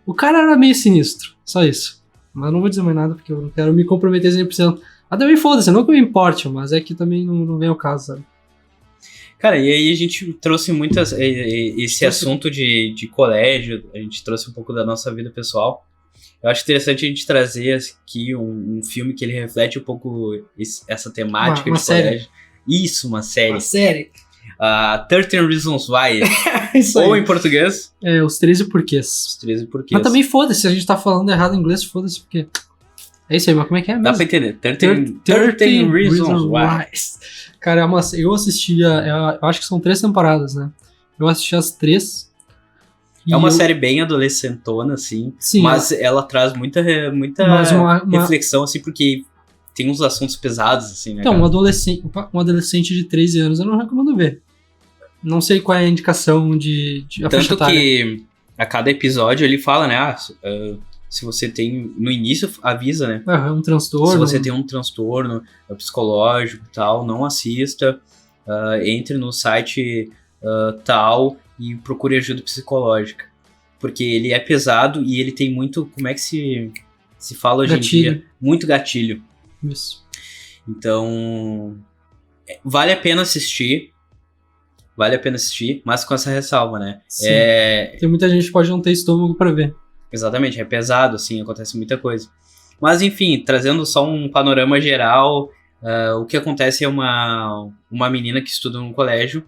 O cara era meio sinistro, só isso. Mas eu não vou dizer mais nada, porque eu não quero me comprometer 100%. Também foda-se, não que eu me importe, mas é que também não vem ao caso, sabe? Cara, e aí a gente trouxe esse assunto de colégio, a gente trouxe um pouco da nossa vida pessoal. Eu acho interessante a gente trazer aqui um filme que ele reflete um pouco essa temática uma de série. colégio. Isso, uma série. Uma série. 13 Reasons Why. Isso aí. Ou em português. Os 13 porquês. Os 13 porquês. Mas também foda-se, se a gente tá falando errado em inglês, foda-se, porque... É isso aí, mas como é que é mesmo? Dá pra entender. 13 Reasons Why. Cara, eu assistia... Eu acho que são 3 temporadas, né? Eu assisti as 3. É uma série bem adolescentona, assim. Sim, mas ela traz muita reflexão, assim, porque tem uns assuntos pesados, assim, né? Então, um adolescente de 13 anos eu não recomendo ver. Não sei qual é a indicação de tanto que a cada episódio ele fala, né? Se você tem... No início avisa, né? Um transtorno. Se você tem um transtorno psicológico e tal, não assista. Entre no site tal e procure ajuda psicológica. Porque ele é pesado e ele tem muito... Como é que se fala hoje gatilho. em dia? Muito gatilho. Isso. Então... Vale a pena assistir. Mas com essa ressalva, né? Sim. Tem muita gente que pode não ter estômago pra ver. Exatamente, é pesado, assim, acontece muita coisa. Mas, enfim, trazendo só um panorama geral, o que acontece é uma menina que estuda num colégio.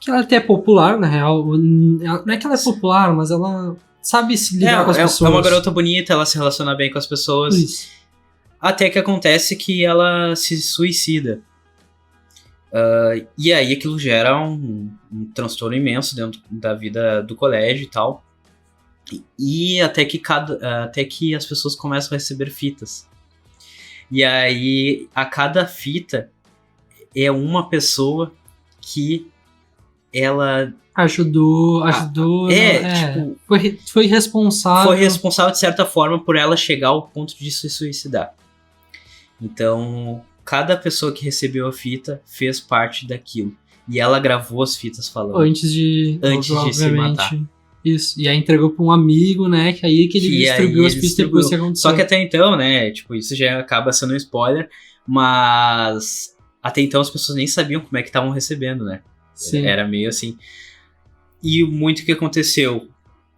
Que ela até é popular, na real. Não é que ela é popular, mas ela sabe se lidar com as pessoas. É uma garota bonita, ela se relaciona bem com as pessoas. Isso. Até que acontece que ela se suicida. E aí aquilo gera um transtorno imenso dentro da vida do colégio e tal. E até que as pessoas começam a receber fitas. E aí, a cada fita é uma pessoa que ela... Ajudou. Tipo... Foi responsável. Foi responsável, de certa forma, por ela chegar ao ponto de se suicidar. Então, cada pessoa que recebeu a fita fez parte daquilo. E ela gravou as fitas falando. Antes de se matar. Isso, e aí entregou pra um amigo, né, que aí que ele distribuiu as pistas depois que aconteceu. Só que até então, né, tipo, isso já acaba sendo um spoiler, mas até então as pessoas nem sabiam como é que estavam recebendo, né? Sim. Era meio assim. E muito que aconteceu.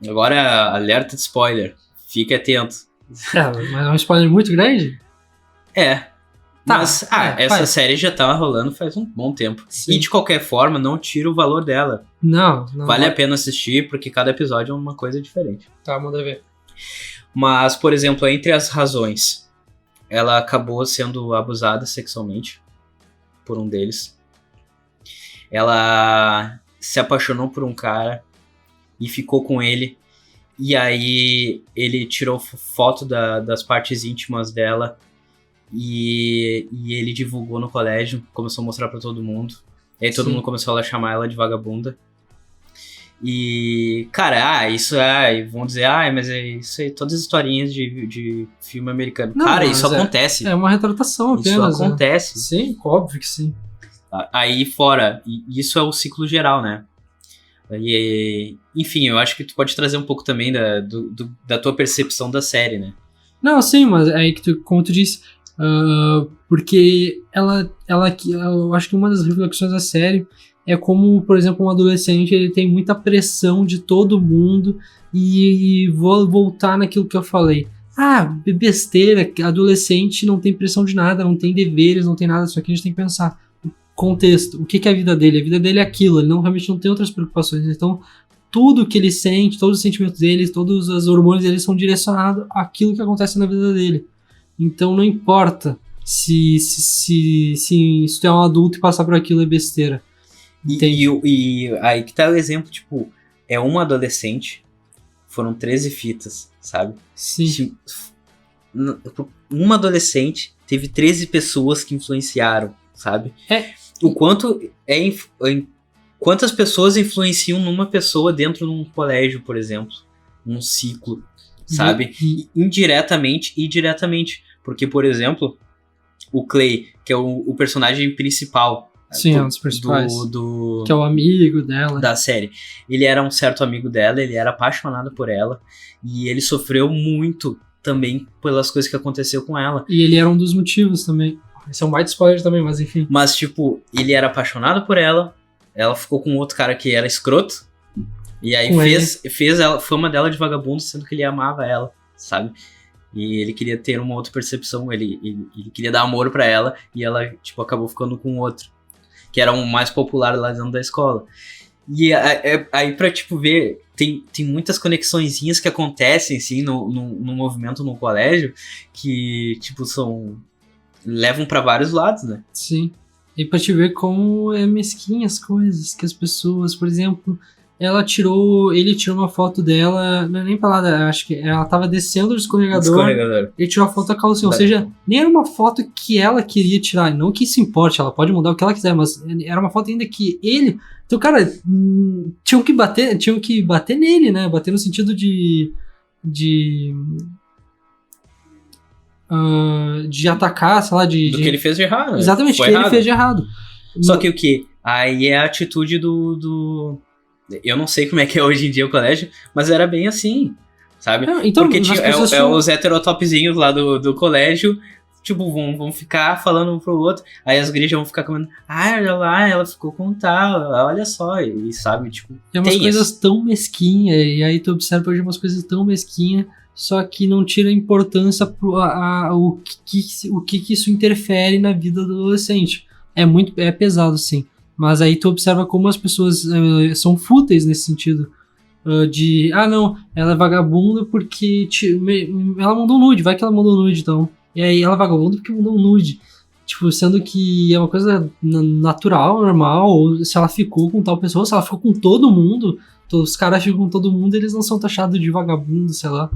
Agora, alerta de spoiler. Fique atento. Mas é um spoiler muito grande? Tá, Mas, essa faz. série já tava rolando faz um bom tempo. Sim. E de qualquer forma, não tira o valor dela. Não. Vale a pena assistir, porque cada episódio é uma coisa diferente. Tá, manda ver. Mas, por exemplo, entre as razões, ela acabou sendo abusada sexualmente por um deles. Ela se apaixonou por um cara e ficou com ele. E aí ele tirou foto das partes íntimas dela e ele divulgou no colégio, começou a mostrar pra todo mundo. E aí todo Sim. mundo começou a chamar ela de vagabunda. E, cara, isso vão dizer, mas é isso aí, todas as historinhas de filme americano. Não, cara, mas isso acontece. É uma retratação apenas. Isso acontece. Né? Sim, óbvio que sim. Aí fora, isso é o ciclo geral, né? E, enfim, eu acho que tu pode trazer um pouco também da tua percepção da série, né? Não, sim, mas é aí que tu, como tu disse, porque ela, eu acho que uma das reflexões da série é como, por exemplo, um adolescente, ele tem muita pressão de todo mundo e vou voltar naquilo que eu falei. Besteira, adolescente não tem pressão de nada, não tem deveres, não tem nada, só que a gente tem que pensar. Contexto, o que é a vida dele? A vida dele é aquilo, ele realmente não tem outras preocupações. Então, tudo que ele sente, todos os sentimentos dele, todos os hormônios dele são direcionados àquilo que acontece na vida dele. Então, não importa se tu é um adulto e passar por aquilo é besteira. E aí que tá o exemplo, tipo, é uma adolescente, foram 13 fitas, sabe? Sim. Uma adolescente teve 13 pessoas que influenciaram, sabe? O quanto quantas pessoas influenciam numa pessoa dentro de um colégio, por exemplo, num ciclo, sabe? Indiretamente e diretamente, porque, por exemplo, o Clay, que é o personagem principal, sim, é um dos principais, que é o amigo dela da série, ele era um certo amigo dela, ele era apaixonado por ela e ele sofreu muito também pelas coisas que aconteceu com ela. E ele era um dos motivos também. Esse é um baita spoiler também, mas enfim. Mas, tipo, ele era apaixonado por ela, ela ficou com outro cara que era escroto, e aí fez a fama dela de vagabundo, sendo que ele amava ela, sabe? E ele queria ter uma outra percepção, ele queria dar amor pra ela, e ela, tipo, acabou ficando com outro, que era um mais popular lá dentro da escola. E aí pra, tipo, ver, tem muitas conexõezinhas que acontecem, assim, no movimento no colégio, que, tipo, levam pra vários lados, né? Sim. E pra te ver como é mesquinha as coisas, que as pessoas, por exemplo, ele tirou uma foto dela, não é nem pra lá, acho que ela tava descendo do escorregador. Ele tirou a foto da calcinha, ou seja, nem era uma foto que ela queria tirar, não que isso importe, ela pode mudar o que ela quiser, mas era uma foto ainda que ele... Então, cara, tinham que bater nele, né? Bater no sentido de atacar, sei lá, do que ele fez de errado, né? Exatamente, foi que errado. ele fez de errado. Só que o que? Aí é a atitude eu não sei como é que é hoje em dia o colégio, mas era bem assim, sabe? Então, porque os heterotopzinhos lá do colégio, tipo, vão ficar falando um pro outro, aí as gurias vão ficar comendo, olha lá, ela ficou com tal, olha só, e sabe, tipo... É umas coisas tão mesquinhas, e aí tu observa hoje umas coisas tão mesquinhas, só que não tira importância o que isso interfere na vida do adolescente. É pesado, sim. Mas aí tu observa como as pessoas são fúteis nesse sentido. Não, ela é vagabunda porque ela mandou nude, vai que ela mandou nude, então. E aí ela é vagabunda porque mandou um nude. Tipo, sendo que é uma coisa natural, normal, ou se ela ficou com tal pessoa, se ela ficou com todo mundo, os caras ficam com todo mundo, eles não são taxados de vagabundo, sei lá.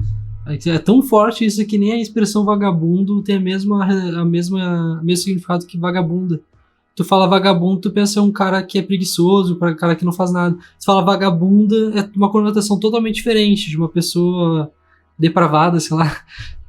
É tão forte isso que nem a expressão vagabundo tem o mesmo significado que vagabunda. Tu fala vagabundo, tu pensa em um cara que é preguiçoso, um cara que não faz nada. Se fala vagabunda, é uma conotação totalmente diferente, de uma pessoa depravada, sei lá.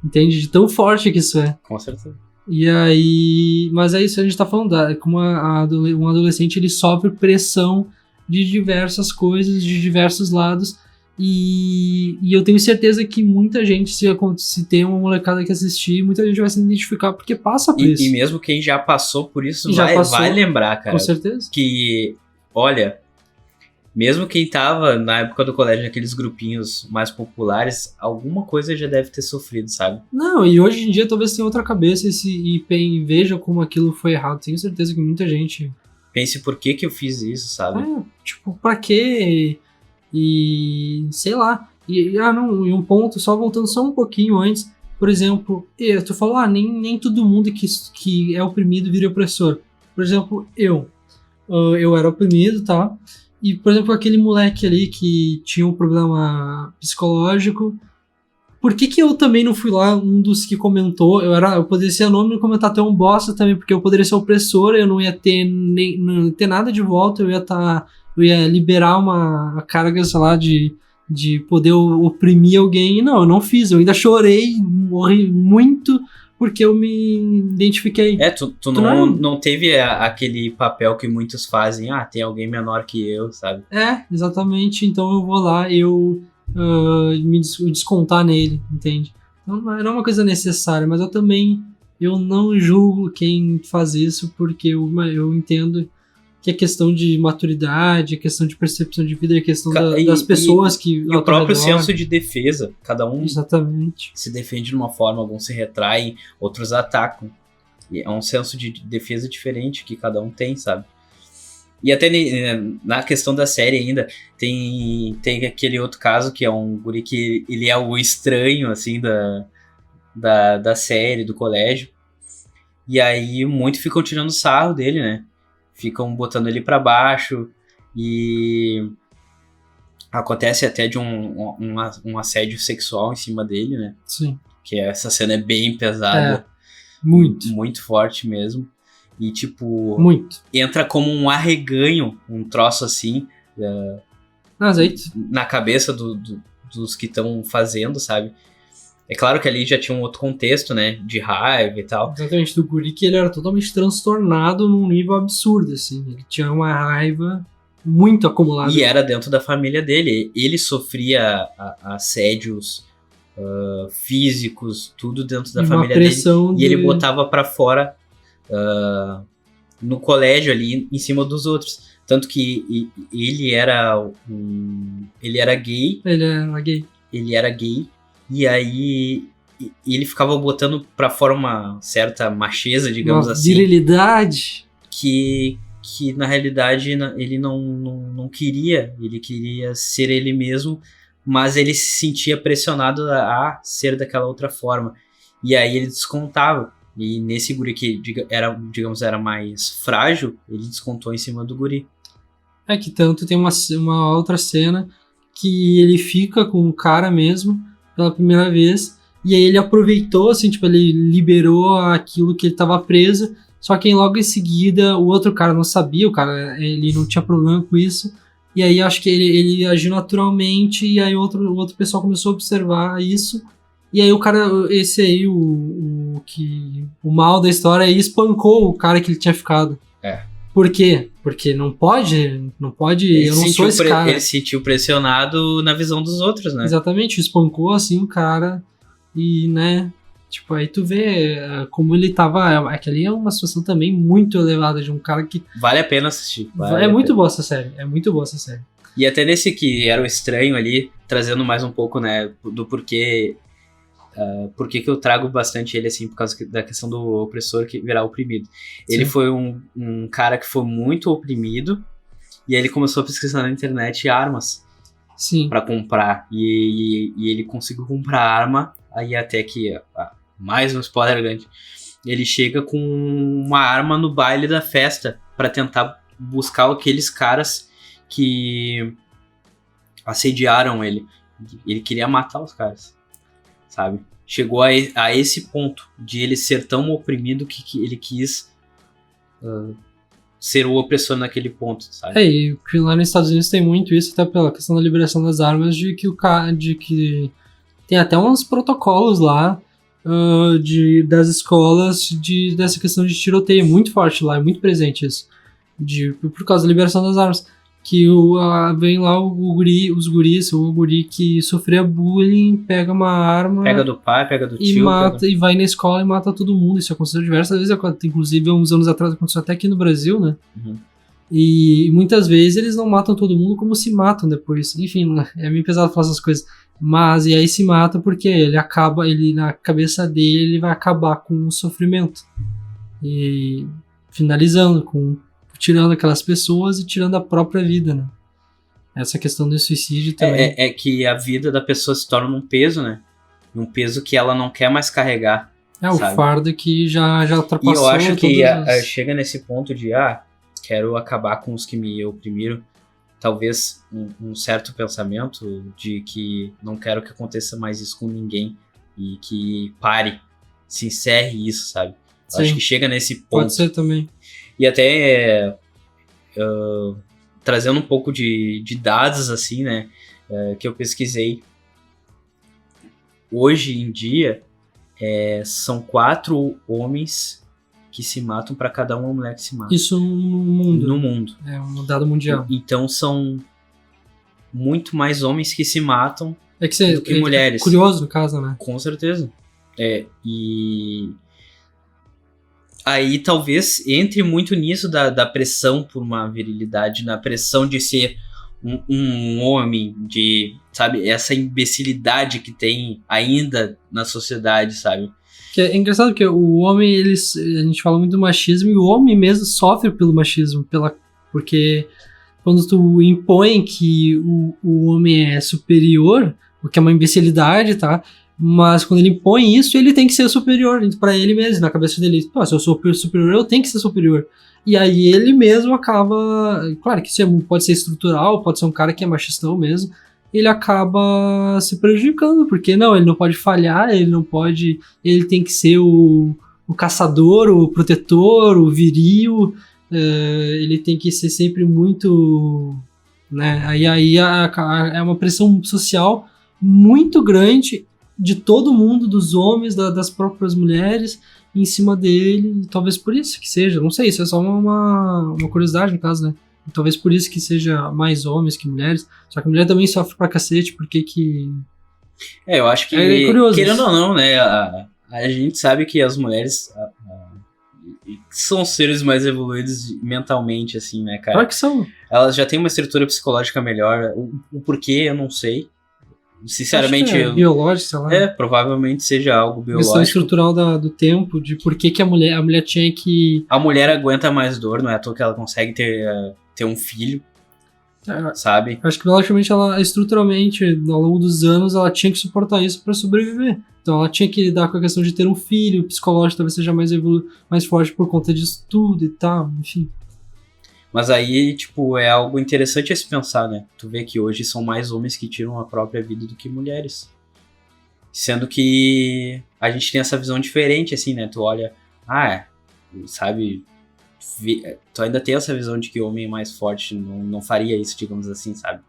Entende? De tão forte que isso é. Com certeza. E aí... Mas é isso que a gente tá falando. Como um adolescente, ele sofre pressão de diversas coisas, de diversos lados. E eu tenho certeza que muita gente, se tem uma molecada que assistir, muita gente vai se identificar porque passa por isso. E mesmo quem já passou por isso passou, vai lembrar, cara. Com certeza. Que, olha, mesmo quem tava na época do colégio naqueles grupinhos mais populares, alguma coisa já deve ter sofrido, sabe? Não, e hoje em dia talvez tenha outra cabeça e veja como aquilo foi errado. Tenho certeza que muita gente... Pense por que eu fiz isso, sabe? Tipo, pra quê? E sei lá. E um ponto, só voltando só um pouquinho antes, por exemplo, tu falou, nem todo mundo que é oprimido vira opressor. Por exemplo, eu era oprimido, tá? E, por exemplo, aquele moleque ali que tinha um problema psicológico, por que eu também não fui lá um dos que comentou? Eu poderia ser anônimo e comentar até um bosta também, porque eu poderia ser opressor, eu não ia ter não ia ter nada de volta, eu ia liberar uma carga, sei lá, de poder oprimir alguém. E não, eu não fiz, eu ainda chorei, morri muito, porque eu me identifiquei. Tu não teve aquele papel que muitos fazem, tem alguém menor que eu, sabe? Exatamente, então eu vou lá, me descontar nele, entende? Então não era uma coisa necessária, mas eu não julgo quem faz isso, porque eu entendo que é questão de maturidade, é questão de percepção de vida, é questão das pessoas que... E o próprio senso de defesa, cada um Exatamente. Se defende de uma forma, alguns se retraem, outros atacam. E é um senso de defesa diferente que cada um tem, sabe? E até na questão da série ainda, tem aquele outro caso que é um guri que ele é o estranho, assim, da série, do colégio. E aí muito ficam tirando sarro dele, né? Ficam botando ele pra baixo e acontece até de um assédio sexual em cima dele, né? Sim. Que essa cena é bem pesada. Muito. Muito forte mesmo. E, tipo... Muito. Entra como um arreganho, um troço assim, na cabeça dos que estão fazendo, sabe? É claro que ali já tinha um outro contexto, né? De raiva e tal. Exatamente, do guri que ele era totalmente transtornado num nível absurdo, assim. Ele tinha uma raiva muito acumulada. E era dentro da família dele. Ele sofria assédios físicos, tudo dentro da família dele. E ele botava pra fora no colégio ali, em cima dos outros. Tanto que ele era gay. Ele era gay. E aí ele ficava botando pra fora uma certa macheza, digamos assim. Virilidade. Que na realidade ele não queria. Ele queria ser ele mesmo, mas ele se sentia pressionado a ser daquela outra forma. E aí ele descontava. E nesse guri que era mais frágil, ele descontou em cima do guri. Que tanto tem uma outra cena que ele fica com o cara mesmo pela primeira vez, e aí ele aproveitou, assim, tipo, ele liberou aquilo que ele tava preso, só que logo em seguida o outro cara não sabia, ele não tinha problema com isso, e aí acho que ele agiu naturalmente, e aí o outro pessoal começou a observar isso, e aí o cara, esse aí, o mal da história, aí espancou o cara que ele tinha ficado. Por quê? Porque não pode, eu não sou esse cara. Ele se sentiu pressionado na visão dos outros, né? Exatamente, espancou assim o cara e, né, tipo, aí tu vê como ele tava, aquele é uma situação também muito elevada de um cara que... Vale a pena assistir. Muito boa essa série, E até nesse que era o estranho ali, trazendo mais um pouco, né, do porquê... Por que eu trago bastante ele, assim, por causa da questão do opressor que virar oprimido. Sim. Ele foi um cara que foi muito oprimido, e aí ele começou a pesquisar na internet armas. Sim. Pra comprar. E ele conseguiu comprar arma, aí até que, mais um spoiler grande, ele chega com uma arma no baile da festa, pra tentar buscar aqueles caras que assediaram ele. Ele queria matar os caras. Sabe? Chegou a esse ponto de ele ser tão oprimido que ele quis ser o opressor naquele ponto, sabe? E lá nos Estados Unidos tem muito isso, até pela questão da liberação das armas, de que tem até uns protocolos lá das escolas dessa questão de tiroteio, muito forte lá, é muito presente isso, por causa da liberação das armas. que vem lá os guris, ou o guri que sofria bullying, pega uma arma... Pega do pai, pega do e tio. mata, e vai na escola e mata todo mundo. Isso aconteceu diversas vezes, inclusive uns anos atrás aconteceu até aqui no Brasil, né? Uhum. E muitas vezes eles não matam todo mundo como se matam depois. Enfim, é meio pesado falar essas coisas. Mas, e aí se mata porque ele na cabeça dele, ele vai acabar com o sofrimento. E finalizando, tirando aquelas pessoas e tirando a própria vida, né? Essa questão do suicídio também. É que a vida da pessoa se torna um peso, né? Um peso que ela não quer mais carregar. O fardo que já ultrapassou. E eu acho que chega nesse ponto de, quero acabar com os que me oprimiram. Talvez um certo pensamento de que não quero que aconteça mais isso com ninguém e que pare, se encerre isso, sabe? Eu acho que chega nesse ponto. Pode ser também. E até trazendo um pouco de dados, assim, né, que eu pesquisei. Hoje em dia, são 4 homens que se matam para cada uma mulher que se mata. Isso no mundo. No mundo. É um dado mundial. Então são muito mais homens que se matam do que mulheres. Curioso, no caso, né? Com certeza. E aí talvez entre muito nisso da pressão por uma virilidade, na pressão de ser um homem, de, sabe, essa imbecilidade que tem ainda na sociedade, sabe? Que é engraçado porque o homem, a gente fala muito do machismo, e o homem mesmo sofre pelo machismo, porque quando tu impõe que o homem é superior, o que é uma imbecilidade, tá? Mas quando ele impõe isso, ele tem que ser superior pra ele mesmo, na cabeça dele. Se eu sou superior, eu tenho que ser superior. E aí ele mesmo acaba... Claro que isso pode ser estrutural, pode ser um cara que é machistão mesmo. Ele acaba se prejudicando, porque ele não pode falhar, ele tem que ser o caçador, o protetor, o viril, ele tem que ser sempre muito, né, aí é uma pressão social muito grande de todo mundo, dos homens, das próprias mulheres, em cima dele, e talvez por isso que seja, não sei, isso é só uma curiosidade no caso, né? Talvez por isso que seja mais homens que mulheres. Só que a mulher também sofre pra cacete, porque que... eu acho que, querendo ou não, né, a gente sabe que as mulheres são seres mais evoluídos mentalmente, assim, né, cara? Claro que são. Elas já têm uma estrutura psicológica melhor. O porquê, eu não sei. Sinceramente... biológico, sei lá. Provavelmente seja algo biológico. Questão estrutural do tempo, de por que a mulher tinha que... A mulher aguenta mais dor, não é à toa que ela consegue ter um filho, sabe? Acho que logicamente ela, estruturalmente, ao longo dos anos, ela tinha que suportar isso pra sobreviver. Então ela tinha que lidar com a questão de ter um filho, o psicológico talvez seja mais forte por conta disso tudo e tal, enfim. Mas aí, tipo, é algo interessante a se pensar, né? Tu vê que hoje são mais homens que tiram a própria vida do que mulheres. Sendo que a gente tem essa visão diferente, assim, né? Tu olha, sabe... Tu ainda tem essa visão de que o homem é mais forte, não faria isso, digamos assim, sabe?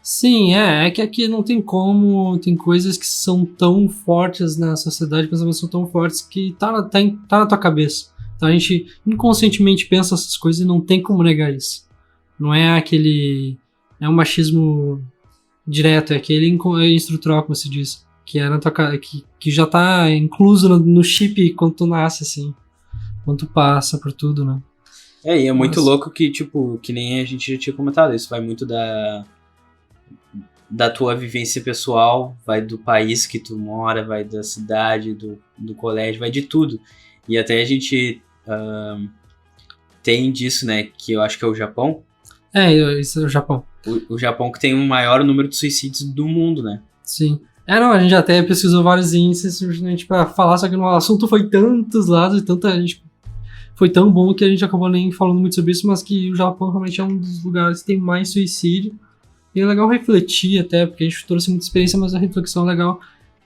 Sim, é que aqui não tem como, tem coisas que são tão fortes na sociedade, pensamentos são tão fortes que tá na tua cabeça. Então a gente inconscientemente pensa essas coisas e não tem como negar isso. Não é aquele... É um machismo direto, é aquele estrutural, como se diz, que é na tua, que já tá incluso no chip quando tu nasce, assim. Quando tu passa por tudo, né? E é muito louco que, tipo, que nem a gente já tinha comentado, isso vai muito da tua vivência pessoal, vai do país que tu mora, vai da cidade, do colégio, vai de tudo. E até a gente tem disso, né, que eu acho que é o Japão. Isso é o Japão. O Japão que tem o maior número de suicídios do mundo, né? Sim. A gente até pesquisou vários índices simplesmente pra falar, só que no assunto foi tantos lados e tanta gente... Foi tão bom que a gente acabou nem falando muito sobre isso, mas que o Japão realmente é um dos lugares que tem mais suicídio. E é legal refletir até, porque a gente trouxe muita experiência, mas a reflexão é legal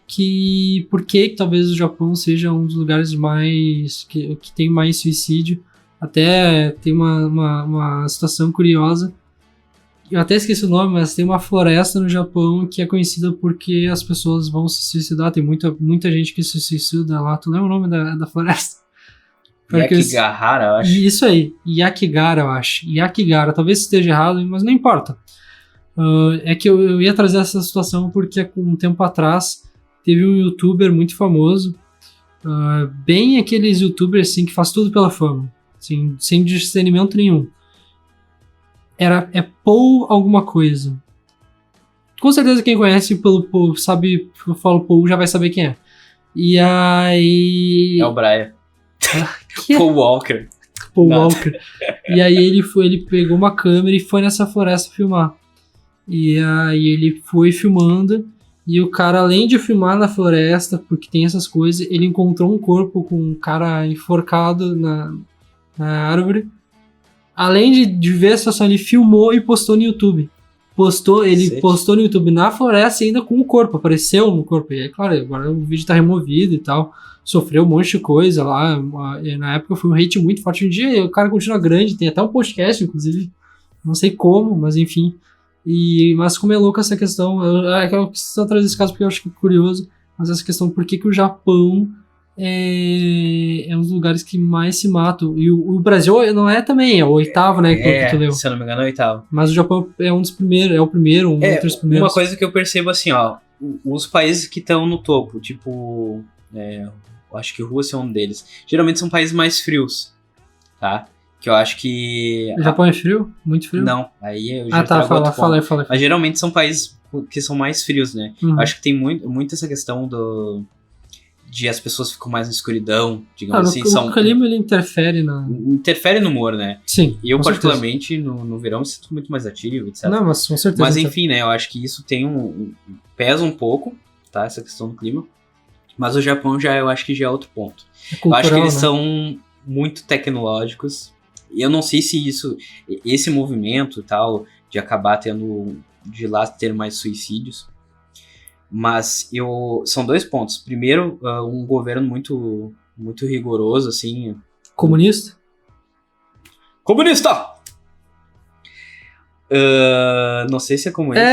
que por que talvez o Japão seja um dos lugares mais que tem mais suicídio. Até tem uma situação curiosa. Eu até esqueci o nome, mas tem uma floresta no Japão que é conhecida porque as pessoas vão se suicidar. Tem muita gente que se suicida lá. Tu lembra o nome da floresta? Yakigahara, eu acho. Isso aí, Yakigara, eu acho. Yakigara, talvez esteja errado, mas não importa. É que eu ia trazer essa situação porque um tempo atrás teve um youtuber muito famoso, bem aqueles youtubers assim, que faz tudo pela fama, assim, sem discernimento nenhum. É Paul alguma coisa. Com certeza quem conhece pelo Paul, sabe, eu falo Paul, já vai saber quem é. E aí... É o Brian. Paul Walker. Paul Walker. E aí ele pegou uma câmera e foi nessa floresta filmar. E aí ele foi filmando, e o cara, além de filmar na floresta, porque tem essas coisas, ele encontrou um corpo com um cara enforcado na árvore. Além de ver a situação, ele filmou e postou no YouTube. Ele postou no YouTube na floresta ainda com o corpo, apareceu no corpo. E aí, claro, agora o vídeo tá removido e tal. Sofreu um monte de coisa lá. Na época foi um hate muito forte. Hoje em dia o cara continua grande, tem até um podcast, inclusive. Não sei como, mas enfim. Mas como é louco essa questão, eu preciso trazer esse caso porque eu acho que é curioso, mas essa questão, por que o Japão é um dos lugares que mais se matam, e o Brasil não é também, é o oitavo, né, que tu leu. Se eu não me engano é o oitavo. Mas o Japão é um dos primeiros, é o primeiro, entre os primeiros. Uma coisa que eu percebo assim, ó, os países que estão no topo, tipo, eu acho que Rússia é um deles, geralmente são países mais frios, tá? Que eu acho que... O Japão é frio? Muito frio? Não, aí eu já fala aí. Mas geralmente são países que são mais frios, né? Uhum. Eu acho que tem muito essa questão de as pessoas ficam mais na escuridão, digamos assim. O clima, ele interfere Interfere no humor, né? Sim, eu, particularmente, no verão, me sinto muito mais ativo, etc. Não, mas com certeza. Mas, enfim, né? Eu acho que isso pesa um pouco, tá? Essa questão do clima. Mas o Japão, eu acho que já é outro ponto. Cultural, eu acho que eles né? são muito tecnológicos. Eu não sei se esse movimento e tal, de acabar de lá ter mais suicídios, mas são dois pontos. Primeiro, um governo muito, muito rigoroso, assim. Comunista? Comunista! Não sei se é comunista.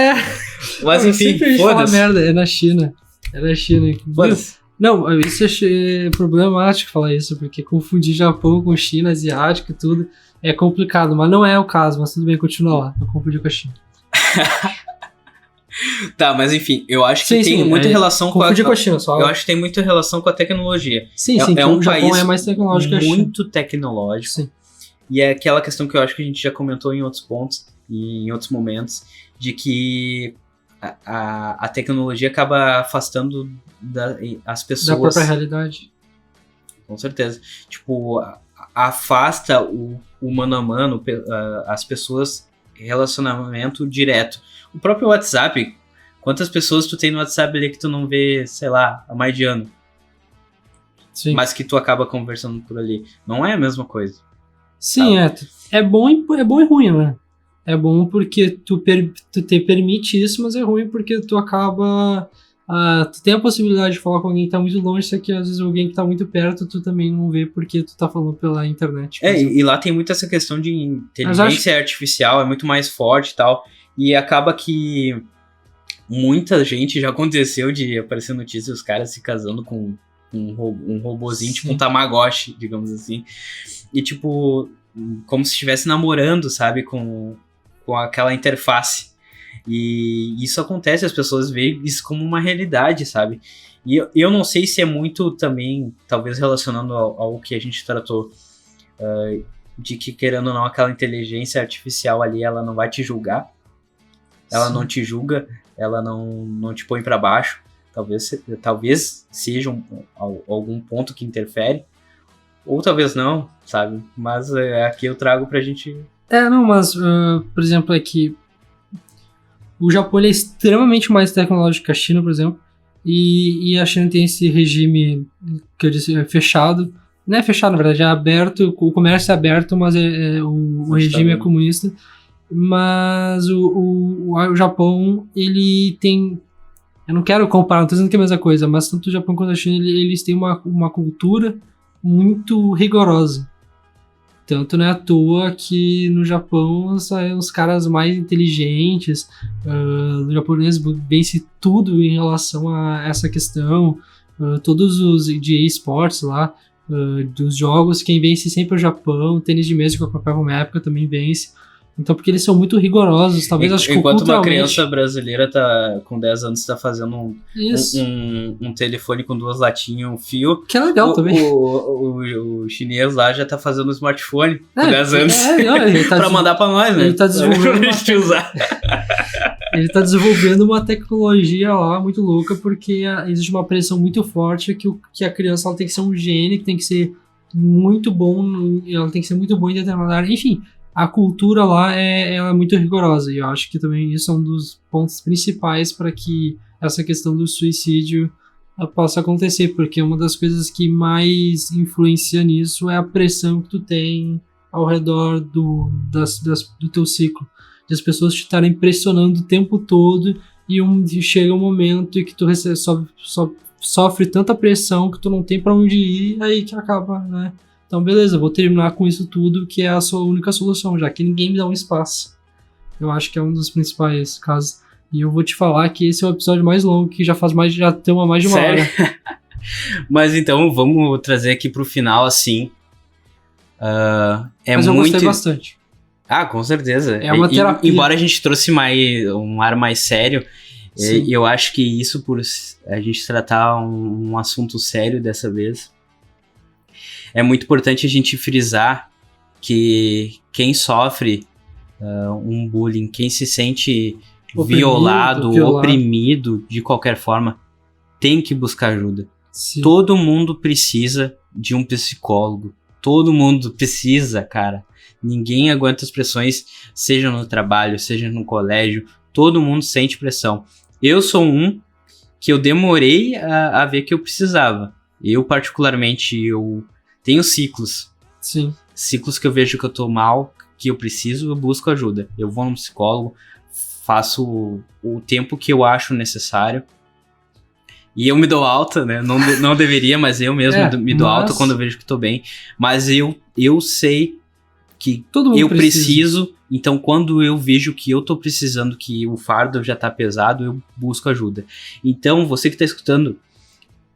Mas enfim, foda-se. Merda, é na China. Foda-se. Não, isso é problemático falar isso, porque confundir Japão com China, asiático e tudo é complicado, mas não é o caso, mas tudo bem, continua lá, eu confundi com a China. Tá, mas enfim, eu acho que tem muita relação com a China, só. Eu acho que tem muita relação com a tecnologia. Sim, um o Japão país é mais tecnológico que a China. Muito tecnológico. Sim. E é aquela questão que eu acho que a gente já comentou em outros pontos e em outros momentos, de que a tecnologia acaba afastando as pessoas da própria realidade. Com certeza. Tipo, afasta o mano a mano, as pessoas, relacionamento direto. O próprio WhatsApp, quantas pessoas tu tem no WhatsApp ali que tu não vê, sei lá, há mais de ano? Sim. Mas que tu acaba conversando por ali. Não é a mesma coisa. Sim, é bom e ruim, né? É bom porque tu te permite isso, mas é ruim porque tu acaba... tu tem a possibilidade de falar com alguém que tá muito longe, só que às vezes alguém que tá muito perto tu também não vê porque tu tá falando pela internet. E lá tem muito essa questão de inteligência artificial, é muito mais forte e tal, e acaba que muita gente já aconteceu de aparecer notícia os caras se casando com um robozinho, tipo um Tamagotchi, digamos assim, e tipo, como se estivesse namorando, sabe, com aquela interface. E isso acontece, as pessoas veem isso como uma realidade, sabe? E eu não sei se é muito também, talvez relacionando ao que a gente tratou, de que, querendo ou não, aquela inteligência artificial ali, ela não vai te julgar, ela não te julga, ela não te põe pra baixo. Talvez seja algum ponto que interfere, ou talvez não, sabe? Mas aqui eu trago pra gente... Mas, por exemplo, é que o Japão é extremamente mais tecnológico que a China, por exemplo, e a China tem esse regime que eu disse fechado. Não é fechado, na verdade, é aberto, o comércio é aberto, mas o regime é comunista. Mas o Japão, ele tem... Eu não quero comparar, não tô dizendo que é a mesma coisa, mas tanto o Japão quanto a China, eles têm uma cultura muito rigorosa. Tanto não é à toa que no Japão são os caras mais inteligentes, o japonês vence tudo em relação a essa questão, todos os de esportes lá, dos jogos, quem vence sempre é o Japão. O tênis de mesa que eu acompanhava uma época também vence. Então, porque eles são muito rigorosos, talvez acho que Enquanto uma culturalmente... criança brasileira tá com 10 anos tá fazendo Isso. um telefone com 2 latinhas, um fio. Que é legal também. O chinês lá já tá fazendo um smartphone com 10 anos. Não, ele tá pra mandar pra nós, né? Ele tá desenvolvendo Pra gente usar. Ele tá desenvolvendo uma tecnologia lá muito louca, porque existe uma pressão muito forte que a criança ela tem que ser um gênio, que tem que ser muito bom, ela tem que ser muito boa em determinada área. Enfim, a cultura lá ela é muito rigorosa, e eu acho que também isso é um dos pontos principais para que essa questão do suicídio possa acontecer, porque uma das coisas que mais influencia nisso é a pressão que tu tem ao redor do teu ciclo, de as pessoas te estarem pressionando o tempo todo, e chega um momento em que tu sofre tanta pressão que tu não tem para onde ir, aí que acaba, né? Então, beleza, vou terminar com isso tudo, que é a sua única solução, já que ninguém me dá um espaço. Eu acho que é um dos principais casos. E eu vou te falar que esse é o episódio mais longo, que já tem mais de uma Sério? hora. Mas então, vamos trazer aqui pro final, assim. Mas eu gostei bastante. Ah, com certeza. É uma terapia. Embora a gente trouxe um ar mais sério, eu acho que isso, por a gente tratar um assunto sério dessa vez, é muito importante a gente frisar que quem sofre um bullying, quem se sente violado, oprimido de qualquer forma, tem que buscar ajuda. Sim. Todo mundo precisa de um psicólogo. Todo mundo precisa, cara. Ninguém aguenta as pressões, seja no trabalho, seja no colégio. Todo mundo sente pressão. Eu sou um que eu demorei a ver que eu precisava. Eu, particularmente, eu tenho ciclos. Sim. Ciclos que eu vejo que eu tô mal, que eu preciso, eu busco ajuda. Eu vou no psicólogo, faço o tempo que eu acho necessário. E eu me dou alta, né? Não deveria, mas eu mesmo me dou alta quando eu vejo que tô bem. Mas eu sei que eu preciso. Então, quando eu vejo que eu tô precisando, que o fardo já tá pesado, eu busco ajuda. Então, você que tá escutando,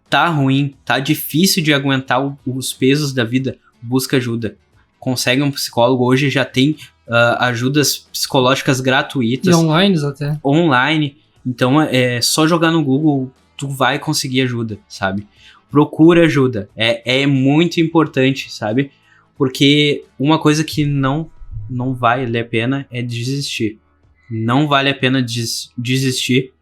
tá ruim, tá difícil de aguentar os pesos da vida, busca ajuda. Consegue um psicólogo. Hoje já tem ajudas psicológicas gratuitas. E online até. Online. Então, é só jogar no Google, tu vai conseguir ajuda, sabe? Procura ajuda. É muito importante, sabe? Porque uma coisa que não vale a pena é desistir. Não vale a pena desistir.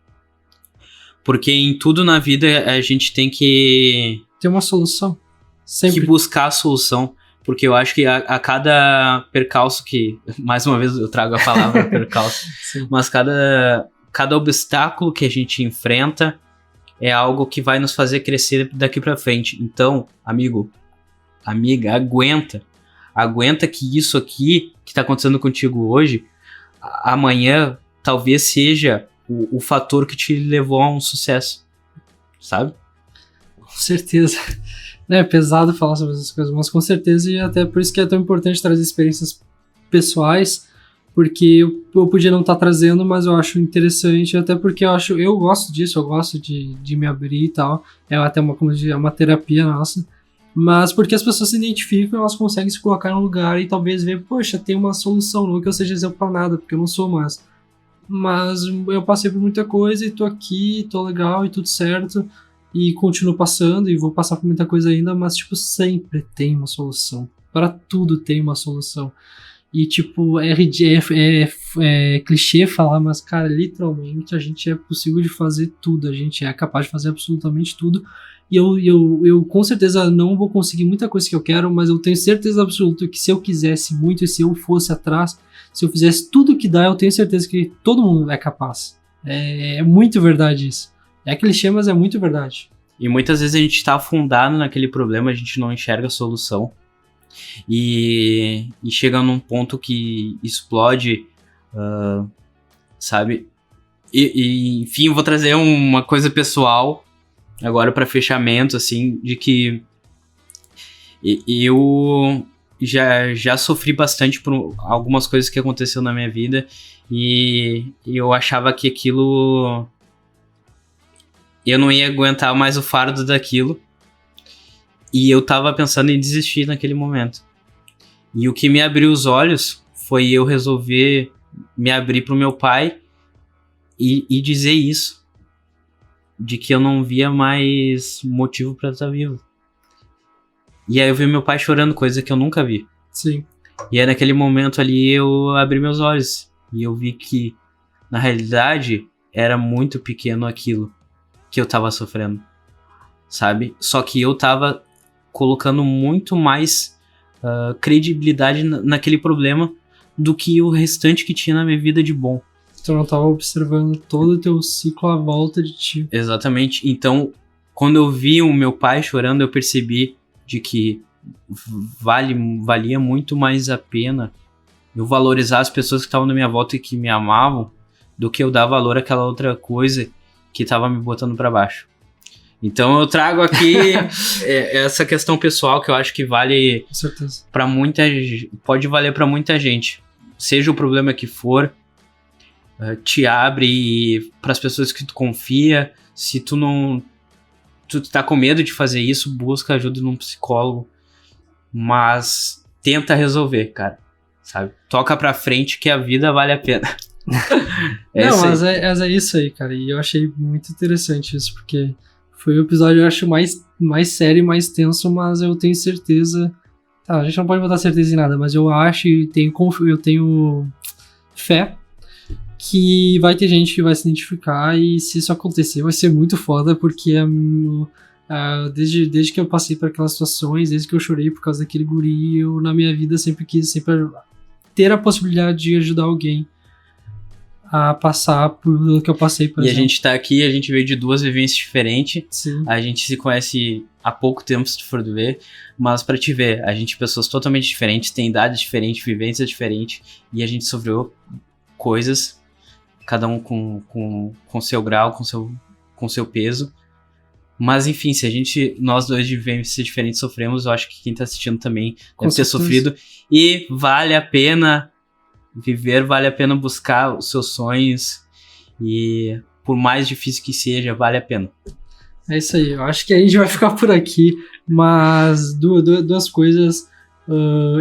Porque em tudo na vida a gente tem que... ter uma solução. Sempre. Que buscar a solução. Porque eu acho que a cada percalço que... Mais uma vez eu trago a palavra percalço. Mas cada obstáculo que a gente enfrenta é algo que vai nos fazer crescer daqui pra frente. Então, amigo, amiga, aguenta que isso aqui que tá acontecendo contigo hoje, amanhã talvez seja o fator que te levou a um sucesso, sabe? Com certeza. É pesado falar sobre essas coisas, mas com certeza, e até por isso que é tão importante trazer experiências pessoais, porque eu podia não estar trazendo, mas eu acho interessante, até porque eu gosto disso, eu gosto de me abrir e tal, é até uma terapia nossa, mas porque as pessoas se identificam, elas conseguem se colocar no lugar e talvez ver, poxa, tem uma solução, não que eu seja exemplo pra nada, porque eu não sou mais, mas eu passei por muita coisa e tô aqui, tô legal e tudo certo, e continuo passando e vou passar por muita coisa ainda, mas tipo, sempre tem uma solução, para tudo tem uma solução. E tipo, é clichê falar, mas cara, literalmente a gente é possível de fazer tudo, a gente é capaz de fazer absolutamente tudo. E eu com certeza não vou conseguir muita coisa que eu quero, mas eu tenho certeza absoluta que se eu quisesse muito e se eu fosse atrás, se eu fizesse tudo que dá, eu tenho certeza que todo mundo é capaz. É muito verdade isso. É clichê, mas é muito verdade. E muitas vezes a gente tá afundado naquele problema, a gente não enxerga a solução. E chega num ponto que explode, sabe? Enfim, eu vou trazer uma coisa pessoal agora para fechamento, assim, de que eu já sofri bastante por algumas coisas que aconteceram na minha vida e eu achava que aquilo... eu não ia aguentar mais o fardo daquilo. E eu tava pensando em desistir naquele momento. E o que me abriu os olhos foi eu resolver me abrir pro meu pai e dizer isso. De que eu não via mais motivo pra estar vivo. E aí eu vi meu pai chorando, coisa que eu nunca vi. Sim. E aí naquele momento ali eu abri meus olhos. E eu vi que, na realidade, era muito pequeno aquilo que eu tava sofrendo. Sabe? Só que eu tava colocando muito mais credibilidade naquele problema do que o restante que tinha na minha vida de bom. Tu não tava observando todo o teu ciclo à volta de ti. Exatamente. Então, quando eu vi o meu pai chorando, eu percebi de que valia muito mais a pena eu valorizar as pessoas que estavam na minha volta e que me amavam do que eu dar valor àquela outra coisa que tava me botando pra baixo. Então eu trago aqui essa questão pessoal que eu acho que vale Com certeza. Pode valer pra muita gente. Seja o problema que for, te abre para as pessoas que tu confia. Se tu não... Tu tá com medo de fazer isso, busca ajuda num psicólogo. Mas tenta resolver, cara. Sabe? Toca pra frente que a vida vale a pena. Não, mas é isso aí, cara. E eu achei muito interessante isso, porque foi o episódio, eu acho, mais sério e mais tenso, mas eu tenho certeza... Tá, a gente não pode botar certeza em nada, mas eu acho e eu tenho fé que vai ter gente que vai se identificar, e se isso acontecer vai ser muito foda, porque desde que eu passei por aquelas situações, desde que eu chorei por causa daquele guri, eu na minha vida sempre quis ter a possibilidade de ajudar alguém a passar por que eu passei, por exemplo. E a gente tá aqui, a gente veio de duas vivências diferentes. Sim. A gente se conhece há pouco tempo, se tu for ver, mas pra te ver, a gente é pessoas totalmente diferentes, tem idades diferentes, vivências diferentes, e a gente sofreu coisas, cada um com seu grau, com seu peso. Mas enfim, se nós dois de vivências diferentes sofremos, eu acho que quem tá assistindo também deve ter sofrido. E vale a pena viver, vale a pena buscar os seus sonhos, e por mais difícil que seja, vale a pena. É isso aí, eu acho que a gente vai ficar por aqui, mas duas coisas.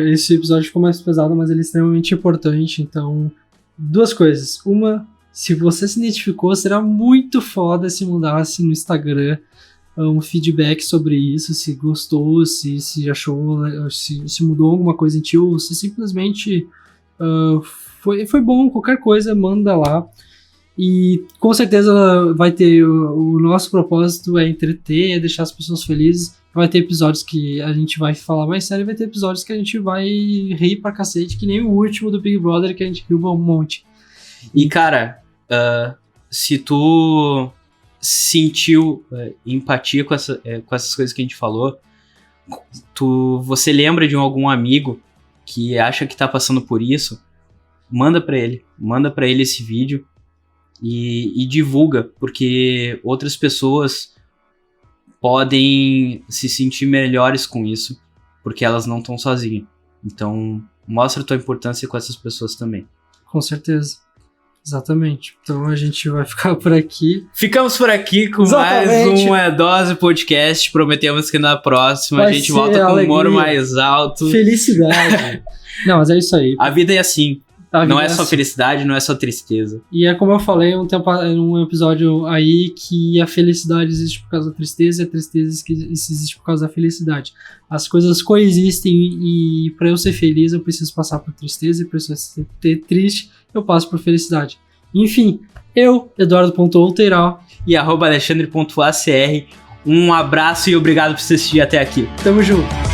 Esse episódio ficou mais pesado, mas ele é extremamente importante, então duas coisas. Uma, se você se identificou, será muito foda se mandasse no Instagram um feedback sobre isso, se gostou, se achou, se mudou alguma coisa em ti, ou se simplesmente foi bom, qualquer coisa, manda lá. E com certeza vai ter, o nosso propósito é entreter, é deixar as pessoas felizes. Vai ter episódios que a gente vai falar mais sério, vai ter episódios que a gente vai rir pra cacete, que nem o último do Big Brother, que a gente riu um monte. E cara, se tu sentiu empatia com essas coisas que a gente falou, você lembra de algum amigo que acha que tá passando por isso, manda pra ele esse vídeo e divulga, porque outras pessoas podem se sentir melhores com isso, porque elas não estão sozinhas. Então mostra a tua importância com essas pessoas também. Com certeza. Exatamente. Então a gente vai ficar por aqui. Ficamos por aqui com mais um Dose Podcast. Prometemos que na próxima a gente volta com um humor mais alto. Felicidade. Não, mas é isso aí. A vida é assim. Não é só felicidade, não é só tristeza. E é como eu falei num episódio aí, que a felicidade existe por causa da tristeza, e a tristeza existe por causa da felicidade. As coisas coexistem, e para eu ser feliz eu preciso passar por tristeza, e para eu ser triste eu passo por felicidade. Enfim, eu, Eduardo.Outeiral e @Alexandre.acr, um abraço e obrigado por assistir até aqui. Tamo junto.